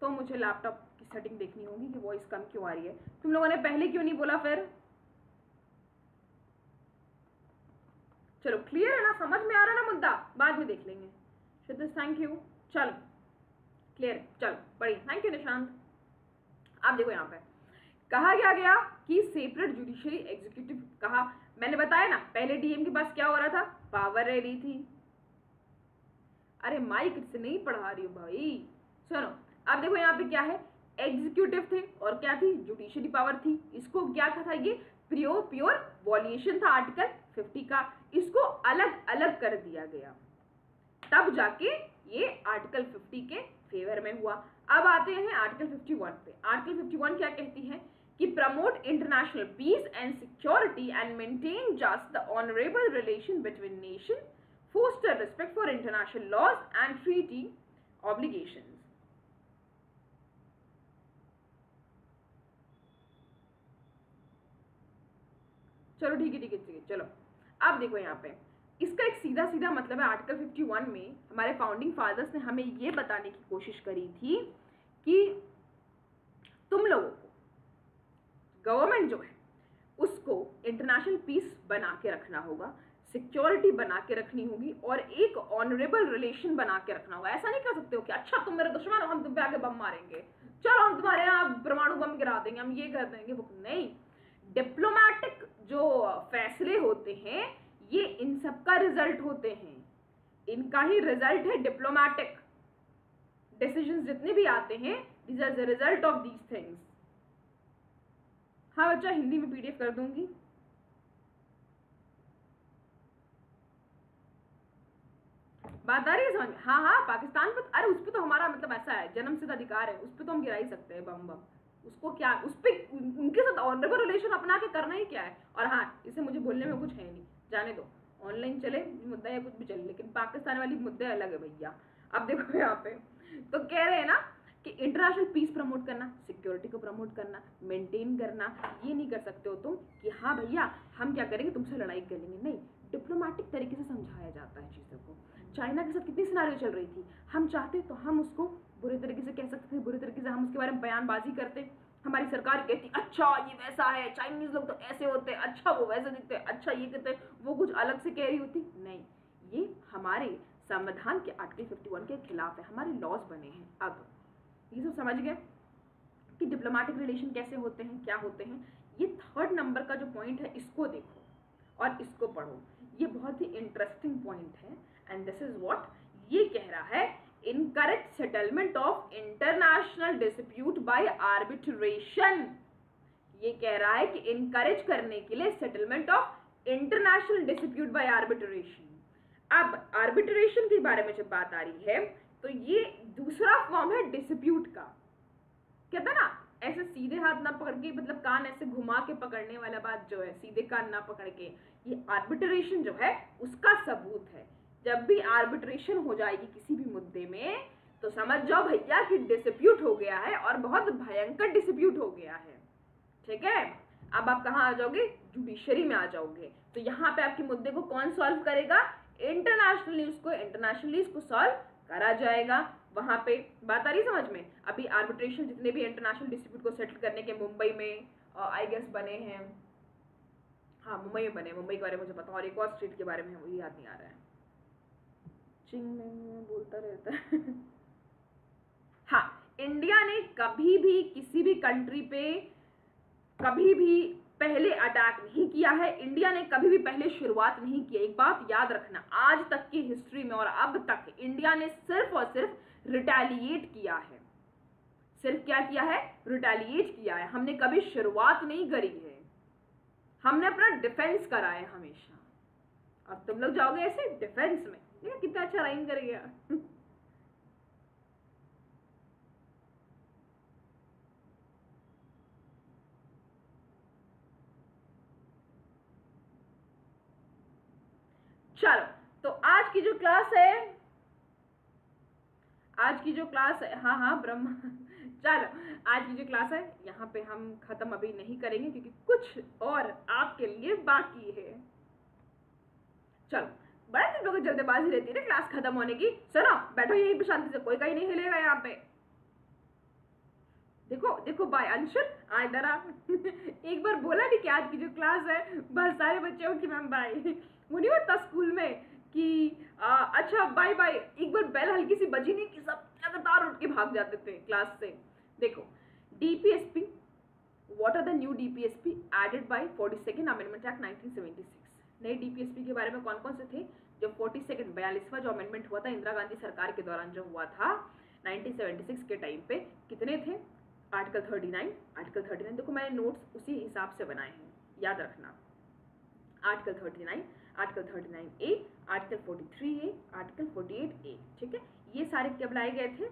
तो मुझे लैपटॉप की सेटिंग देखनी होगी कि वॉइस कम क्यों आ रही है। तुम लोगों ने पहले क्यों नहीं बोला फिर। चलो क्लियर है ना, समझ में आ रहा ना मुद्दा, बाद में देख लेंगे। क्षितिज थैंक यू, चलो क्लियर, चलो बड़ी थैंक यू निशांत। आप देखो यहाँ पे कहा क्या गया कि सेपरेट जुडिशरी एग्जीक्यूटिव कहा, मैंने बताया ना पहले डीएम के पास क्या हो रहा था, पावर रह रही थी। अरे माइक से नहीं पढ़ा रही हूँ भाई, सुनो। अब देखो यहाँ पे क्या है, एग्जीक्यूटिव थे और क्या थी, जुडिशरी पावर थी। इसको क्या था, ये प्योर वॉल्यूशन था आर्टिकल 50 का, इसको अलग अलग कर दिया गया, तब जाके ये आर्टिकल 50 के फेवर में हुआ। अब आते हैं आर्टिकल 51 पे। आर्टिकल 51 क्या कहती है कि promote international peace and security and maintain just the honourable relation between nation, foster respect for international laws and treaty obligations. चलो ठीक है, चलो अब देखो यहाँ पे इसका एक सीधा सीधा मतलब है, आर्टिकल 51 में हमारे फाउंडिंग फादर्स ने हमें ये बताने की कोशिश करी थी कि तुम लोगों को गवर्नमेंट जो है उसको इंटरनेशनल पीस बना के रखना होगा, सिक्योरिटी बना के रखनी होगी और एक ऑनरेबल रिलेशन बना के रखना होगा। ऐसा नहीं कर सकते हो कि अच्छा तुम मेरे दुश्मन हो, हम तुम पे आके बम मारेंगे, चलो हम तुम्हारे यहाँ परमाणु बम गिरा गिरा देंगे, हम ये कर देंगे, वो नहीं। डिप्लोमेटिक जो फैसले होते हैं ये इन सब का रिजल्ट होते हैं, इनका ही रिजल्ट है डिप्लोमेटिक डिसीजंस जितने भी आते हैं, these are the result of these things. हाँ बच्चा, हिंदी में पीडीएफ कर दूंगी। बात आ रही है समझ में? हाँ हाँ, पाकिस्तान पर, अरे उस पर तो हमारा मतलब ऐसा है, जन्मसिद्ध अधिकार है, उस पर तो हम गिरा ही सकते हैं बम बम, उसको क्या, उस पर उनके साथ ऑनरेबल रिलेशन अपना के करना ही क्या है। और हाँ, इसे मुझे बोलने में कुछ है नहीं, जाने दो, ऑनलाइन चले मुद्दा या कुछ भी चले, लेकिन पाकिस्तान वाली मुद्दे अलग है भैया। अब देखो यहाँ पे तो कह रहे हैं ना कि इंटरनेशनल पीस प्रमोट करना, सिक्योरिटी को प्रमोट करना, मेंटेन करना, ये नहीं कर सकते हो तुम कि हाँ भैया हम क्या करेंगे, तुमसे लड़ाई कर लेंगे, नहीं। डिप्लोमेटिक तरीके से समझाया जाता है चीज़ों को। चाइना के साथ कितनी सिनारियो चल रही थी, हम चाहते तो हम उसको बुरे तरीके से कह सकते थे, बुरे तरीके से हम उसके बारे में बयानबाजी करते, हमारी सरकार कहती अच्छा ये वैसा है, चाइनीज लोग तो ऐसे होते, अच्छा वो वैसे दिखते, अच्छा ये कहते, वो कुछ अलग से कह रही होती, नहीं। ये हमारे संविधान के आर्टिकल 51 के खिलाफ है, हमारे लॉज बने हैं। अब ये सब समझ गए कि डिप्लोमेटिक रिलेशन कैसे होते हैं, क्या होते हैं। ये 3rd नंबर का जो पॉइंट है इसको देखो और इसको पढ़ो, ये बहुत ही इंटरेस्टिंग पॉइंट है। एंड दिस इज व्हाट ये कह रहा है, encourage settlement of international dispute by arbitration. ये कह रहा है कि इनकरेज करने के लिए settlement of international dispute by arbitration. अब आर्बिट्रेशन के बारे में जब बात आ रही है तो ये दूसरा फॉर्म है डिस्प्यूट का। कहता है ना, ऐसे सीधे हाथ ना पकड़ के, मतलब कान ऐसे घुमा के पकड़ने वाला बात जो है, सीधे कान ना पकड़ के, ये आर्बिट्रेशन जो है उसका सबूत है। जब भी आर्बिट्रेशन हो जाएगी किसी भी मुद्दे में तो समझ जाओ भैया कि डिस्प्यूट हो गया है और बहुत भयंकर डिस्प्यूट हो गया है। ठीक है, अब आप कहाँ आ जाओगे, जुडिशरी में आ जाओगे। तो यहाँ पे आपके मुद्दे को कौन सॉल्व करेगा, इंटरनेशनली उसको सॉल्व करा जाएगा। वहां पे बात आ रही समझ में। अभी आर्बिट्रेशन जितने भी इंटरनेशनल डिस्प्यूट को सेटल करने के मुंबई में आई गेस बने हैं, हाँ मुंबई में बने, मुंबई के बारे में मुझे पता, और एक और स्टेट के बारे में वही याद नहीं आ रहा है, चिंग में बोलता रहता है हाँ, इंडिया ने कभी भी किसी भी कंट्री पे कभी भी पहले अटैक नहीं किया है, इंडिया ने कभी भी पहले शुरुआत नहीं की। एक बात याद रखना, आज तक की हिस्ट्री में और अब तक इंडिया ने सिर्फ और सिर्फ रिटेलिएट किया है। सिर्फ क्या किया है, रिटेलिएट किया है, हमने कभी शुरुआत नहीं करी है, हमने अपना डिफेंस करा है हमेशा। अब तुम लोग जाओगे ऐसे डिफेंस में, देखा कितना अच्छा राइम कर गया चलो, तो आज की जो क्लास है, हाँ हाँ ब्रह्म चलो, आज की जो क्लास है यहाँ पे हम खत्म अभी नहीं करेंगे क्योंकि कुछ और आपके लिए बाकी है। चलो, बड़े दिन लोगों की जल्दबाजी रहती है ना क्लास खत्म होने की। सुनो, बैठो यहीं पे शांति से, कोई कहीं नहीं हिलेगा यहाँ पे। देखो देखो बाय अंशुल, आ इधर आ एक बार बोला नहीं कि आज की जो क्लास है बस सारे बच्चों की मैम बाय वो नहीं होता स्कूल में कि अच्छा बाय बाय, एक बार बेल हल्की सी बजी नहीं कि सब लगातार उठ के भाग जाते थे क्लास से। देखो, DPSP, what are the new DPSP added by 42nd amendment act 1976। नए डीपीएसपी के बारे में कौन कौन से थे, जो 42वां जो अमेंडमेंट हुआ था इंदिरा गांधी सरकार के दौरान जो हुआ था 1976 के टाइम पे, कितने थे, आर्टिकल 39, देखो मैंने नोट्स उसी हिसाब से बनाए हैं, याद रखना। Article 39, article 39A, article 43A, article 48A, ठीक है। ये सारे कब लाए गए थे,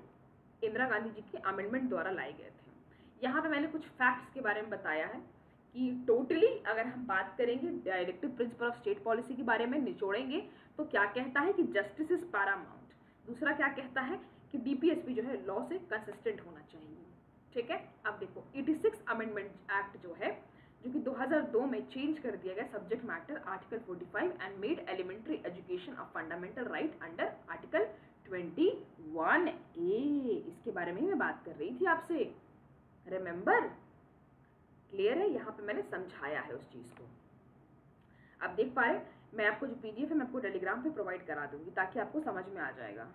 इंदिरा गांधी जी के अमेंडमेंट द्वारा लाए गए थे। यहाँ पे मैंने कुछ फैक्ट्स के बारे में बताया है कि टोटली अगर हम बात करेंगे directive principle of state policy के बारे में निचोड़ेंगे तो क्या कहता है कि जस्टिस इज पैरामाउंट। दूसरा क्या कहता है कि डीपीएसपी जो है लॉ से कंसिस्टेंट होना चाहिए, ठीक है। अब देखो 86 अमेंडमेंट एक्ट जो है, जो कि 2002 में चेंज कर दिया गया subject matter article 45 and made elementary education of fundamental right under article 21A। इसके बारे में ही मैं बात कर रही थी आपसे, रिमेंबर, क्लियर है। यहाँ पे मैंने समझाया है उस चीज को। अब देख पा रहे, मैं आपको जो पीडीएफ है मैं आपको टेलीग्राम पे प्रोवाइड करा दूंगी ताकि आपको समझ में आ जाएगा।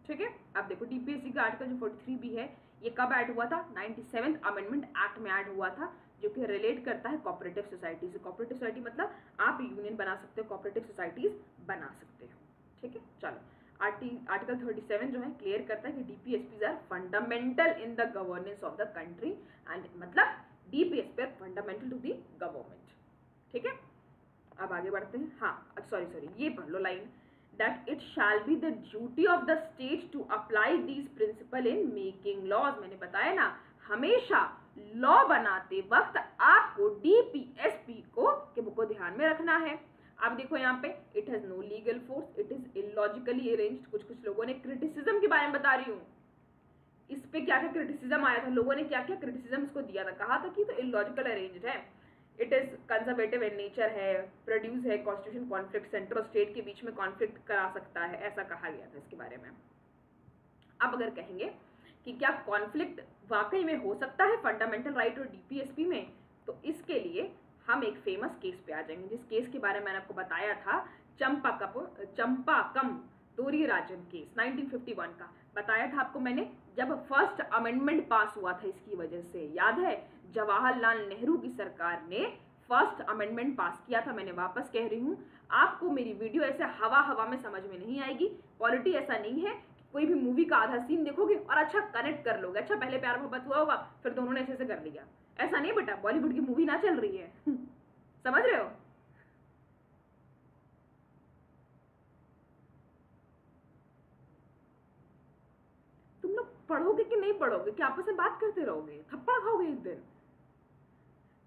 ठीक है। अब देखो डीपीएससी का आर्टिकल जो 43 भी है ये कब ऐड हुआ था? 97th अमेंडमेंट एक्ट में ऐड हुआ था, जो कि रिलेट करता है कोऑपरेटिव सोसाइटी से। कोऑपरेटिव सोसाइटी मतलब आप यूनियन बना सकते हो, कोऑपरेटिव सोसाइटीज बना सकते हो। ठीक है, चलो आर्टिकल 37 जो है क्लियर करता है कि DPSPs are fundamental in the governance of the country and मतलब DPSP are fundamental to the government. ठीक है, अब आगे बढ़ते हैं। हाँ सॉरी ये पढ़ लो line, that it shall be the duty of the state to apply these principle in making laws। मैंने बताया ना, हमेशा लॉ बनाते वक्त आपको डीपीएसपी को ध्यान में रखना है। अब देखो यहाँ पे it has no legal force, it is illogically arranged. कुछ लोगों ने क्रिटिसिज्म के बारे में बता रही हूँ, इस पे क्या क्या क्रिटिसिज्म आया था, लोगों ने क्या क्या क्रिटिसिज्म इसको दिया था, कहा था कि तो इलॉजिकल अरेंज्ड है, it is conservative in nature है, प्रोड्यूस है कॉन्स्टिट्यूशन कॉन्फ्लिक्ट, सेंटर और स्टेट के बीच में कॉन्फ्लिक्ट करा सकता है, ऐसा कहा गया था इसके बारे में। अब अगर कहेंगे कि क्या कॉन्फ्लिक्ट वाकई में हो सकता है फंडामेंटल राइट और डीपीएसपी में, तो इसके लिए हम एक फेमस केस पे आ जाएंगे, जिस केस के बारे में मैंने आपको बताया था, चंपाकम दोरीराजन केस 1951 का बताया था आपको मैंने, जब फर्स्ट अमेंडमेंट पास हुआ था इसकी वजह से। याद है, जवाहरलाल नेहरू की सरकार ने फर्स्ट अमेंडमेंट पास किया था। मैंने वापस कह रही हूँ, आपको मेरी वीडियो ऐसे हवा में समझ में नहीं आएगी। पॉलिटी ऐसा नहीं है कोई भी मूवी का आधा सीन देखोगे और अच्छा कनेक्ट कर लोगे, अच्छा पहले प्यार मोहब्बत हुआ होगा फिर दोनों ने ऐसे कर लिया, ऐसा नहीं बेटा, बॉलीवुड की मूवी ना चल रही है समझ रहे हो। तुम लोग पढ़ोगे कि नहीं पढ़ोगे, कि आपस में बात करते रहोगे, थप्पड़ खाओगे एक दिन।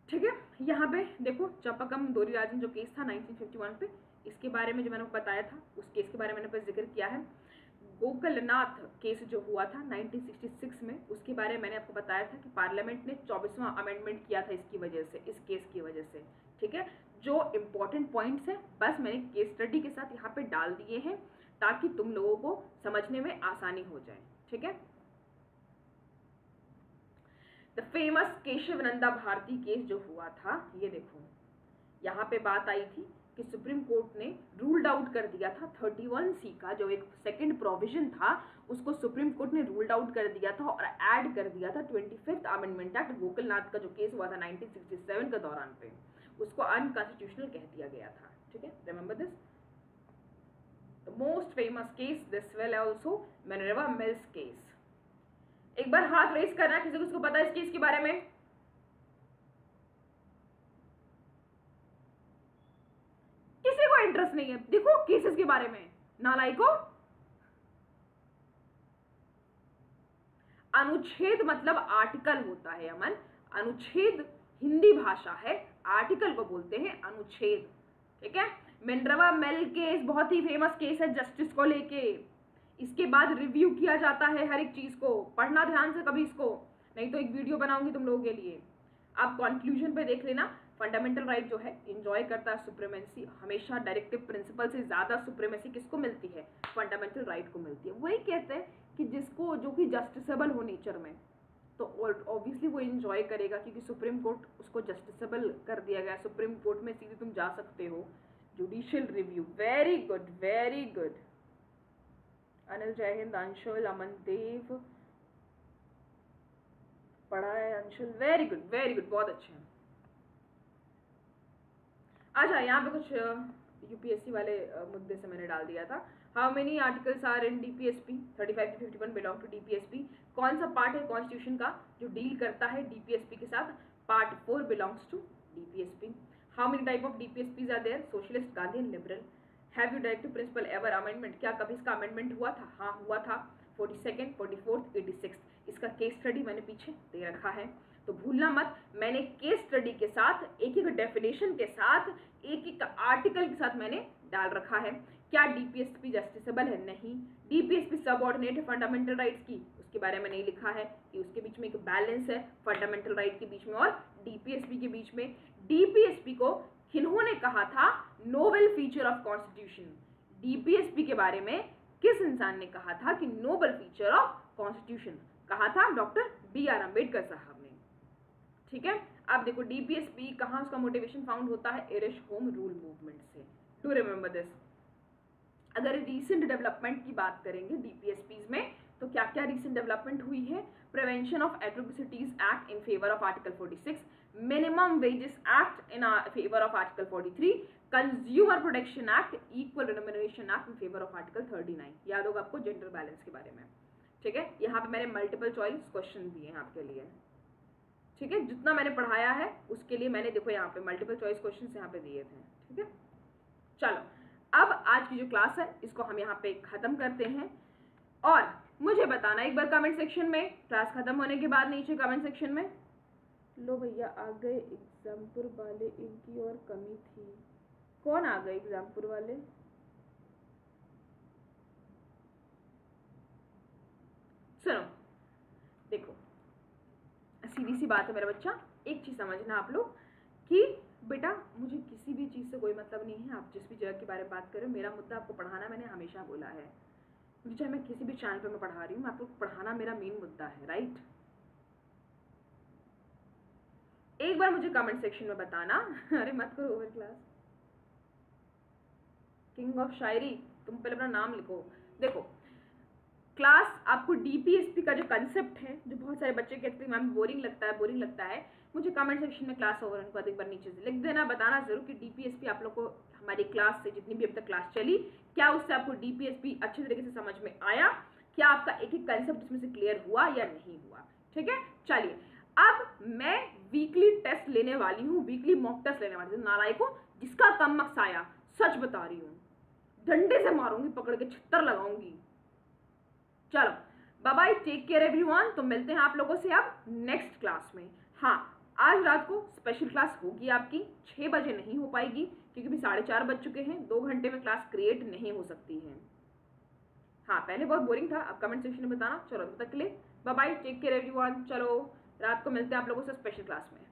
ठीक है, यहाँ पे देखो चंपाकम दोरीराजन जो केस था 1951 पे, इसके बारे में जो मैंने बताया था, उस केस के बारे में मैंने जिक्र किया है। गोकलनाथ केस जो हुआ था 1966 में, उसके बारे में मैंने आपको बताया था कि पार्लियामेंट ने 24वां अमेंडमेंट किया था इसकी वजह से, इस केस की वजह से। ठीक है, जो इंपॉर्टेंट पॉइंट्स हैं बस मैंने केस स्टडी के साथ यहाँ पे डाल दिए हैं ताकि तुम लोगों को समझने में आसानी हो जाए। ठीक है, the famous Keshavananda Bharti case जो हुआ था, ये देखो यहाँ पे बात आई थी कि सुप्रीम कोर्ट ने रूल्ड आउट कर दिया था 31C का जो एक सेकंड प्रोविजन था, उसको सुप्रीम कोर्ट ने रूल्ड आउट कर दिया था और ऐड कर दिया था 25th अमेंडमेंट एक्ट। गोकलनाथ का जो केस हुआ था 1967 के दौरान पे, उसको अनकॉन्स्टिट्यूशनल कह दिया गया था। ठीक है, remember this. The most famous case this well also Minerva mills case. एक बार हाथ रेस करना किसी को पता है इस केस के बारे में। किसी को इंटरेस्ट नहीं है, देखो केसेस के बारे में, नालायको। अनुच्छेद मतलब आर्टिकल होता है अमन, अनुच्छेद हिंदी भाषा है, आर्टिकल को बोलते हैं अनुच्छेद। ठीक है, मिनर्वा मिल केस बहुत ही फेमस केस है जस्टिस को लेके। इसके बाद रिव्यू किया जाता है हर एक चीज को, पढ़ना ध्यान से कभी इसको, नहीं तो एक वीडियो बनाऊंगी तुम लोगों के लिए। आप कंक्लूजन पे देख लेना, फंडामेंटल राइट जो है इंजॉय करता है सुप्रीमेसी, हमेशा डायरेक्टिव प्रिंसिपल से ज्यादा सुप्रीमेसी किसको मिलती है? फंडामेंटल राइट को मिलती है। वही कहते हैं कि जिसको जो कि जस्टिसेबल हो नेचर में, तो ऑब्वियसली वो इंजॉय करेगा, क्योंकि सुप्रीम कोर्ट उसको जस्टिसेबल कर दिया गया। सुप्रीम कोर्ट में सीधे तुम जा सकते हो, judicial review. Very good very good Anil, जय हिंद। अंशुल, अमन देव पढ़ा है अंशुल, वेरी गुड बहुत अच्छे हैं। अच्छा, यहाँ पे कुछ यूपीएससी वाले मुद्दे से मैंने डाल दिया था। How many articles are in DPSP? 35 to 51 belong to DPSP. कौन सा पार्ट है कॉन्स्टिट्यूशन का जो डील करता है डीपीएसपी के साथ? Part 4 belongs to DPSP. How many type of DPSPs are there? Socialist, Gandhi and liberal. Have you directive principle ever amendment? क्या कभी इसका अमेंडमेंट हुआ था? हाँ हुआ था, 42nd, 44th, 86th। इसका केस स्टडी मैंने पीछे दे रखा है, तो भूलना मत। मैंने केस स्टडी के साथ एक एक डेफिनेशन के साथ एक एक आर्टिकल के साथ मैंने डाल रखा है। क्या डीपीएसपी जस्टिसेबल है? नहीं। डीपीएसपी सबऑर्डिनेट है फंडामेंटल राइट्स की? उसके बारे में नहीं लिखा है कि उसके बीच में एक बैलेंस है फंडामेंटल राइट के बीच में और डीपीएसपी के बीच में। डीपीएसपी को किन्होंने कहा था noble feature of constitution? DPSP के बारे में किस इंसान ने कहा था कि नोबल फीचर ऑफ कॉन्स्टिट्यूशन? कहा था डॉक्टर BR अम्बेडकर साहब ने। ठीक है, अब देखो डीपीएसपी कहाँ उसका मोटिवेशन फाउंड होता है? इरिश होम रूल मूवमेंट से। Do remember this. अगर रीसेंट डेवलपमेंट की बात करेंगे डीपीएसपीज में, तो क्या क्या रीसेंट डेवलपमेंट हुई है? Prevention of atrocities act in favour of article 46, minimum wages act in favour of article 43, consumer protection act, equal remuneration act in favour of article 39। याद होगा आपको जेंडर बैलेंस के बारे में, ठीक है। यहाँ पे मैंने मल्टीपल चॉइस क्वेश्चन दिए हैं आपके लिए, ठीक है। जितना मैंने पढ़ाया है उसके लिए मैंने देखो यहाँ पे मल्टीपल चॉइस क्वेश्चन यहाँ पे दिए थे, ठीक है। चलो अब आज की जो क्लास है इसको हम यहाँ पे खत्म करते हैं, और मुझे बताना एक बार कमेंट सेक्शन में, क्लास खत्म होने के बाद नीचे कमेंट सेक्शन में, लो भैया आ गए एग्जामपुर वाले, इनकी और कमी थी। कौन आ गए एग्जामपुर वाले? सुनो देखो, सीधी सी बात है मेरा बच्चा, एक चीज समझना आप लोग कि बेटा मुझे किसी भी चीज़ से कोई मतलब नहीं है, आप जिस भी जगह के बारे में बात करें, मेरा मुद्दा आपको पढ़ाना, मैंने हमेशा बोला है। मुझे चाहे मैं किसी भी चैनल पे मैं पढ़ा रही हूँ, आपको पढ़ाना मेरा मेन मुद्दा है, राइट। एक बार मुझे कमेंट सेक्शन में बताना अरे मत करो ओवर क्लास, किंग ऑफ शायरी, तुम पहले अपना नाम लिखो। देखो क्लास आपको डीपीएसपी का जो कंसेप्ट है, जो बहुत सारे बच्चे कहते हैं मैम बोरिंग लगता है, बोरिंग लगता है, मुझे कमेंट सेक्शन में क्लास ओवर को एक बार नीचे से लिख देना, बताना जरूर कि डीपीएसपी आप लोग को हमारी क्लास से, जितनी भी अब तक क्लास चली, क्या उससे आपको डीपीएसपी अच्छे तरीके से समझ में आया, क्या आपका एक एक कंसेप्ट इसमें से क्लियर हुआ या नहीं हुआ, ठीक है। चलिए अब मैं वीकली टेस्ट लेने वाली हूँ, वीकली मॉक टेस्ट लेने वाली हूँ, नालायकों जिसका कम मार्क्स आया, सच बता रही हूँ, डंडे से मारूंगी, पकड़ के छित्तर लगाऊंगी। चलो bye bye, take care everyone. तो मिलते हैं आप लोगों से अब नेक्स्ट क्लास में। हाँ आज रात को स्पेशल क्लास होगी आपकी, 6 बजे नहीं हो पाएगी क्योंकि अभी 4:30 बज चुके हैं, 2 घंटे में क्लास क्रिएट नहीं हो सकती है। हाँ पहले बहुत बोरिंग था, अब कमेंट सेक्शन में बताना। चलो तब तक के लिए bye bye, take care everyone. चलो रात को मिलते हैं आप लोगों से स्पेशल क्लास में।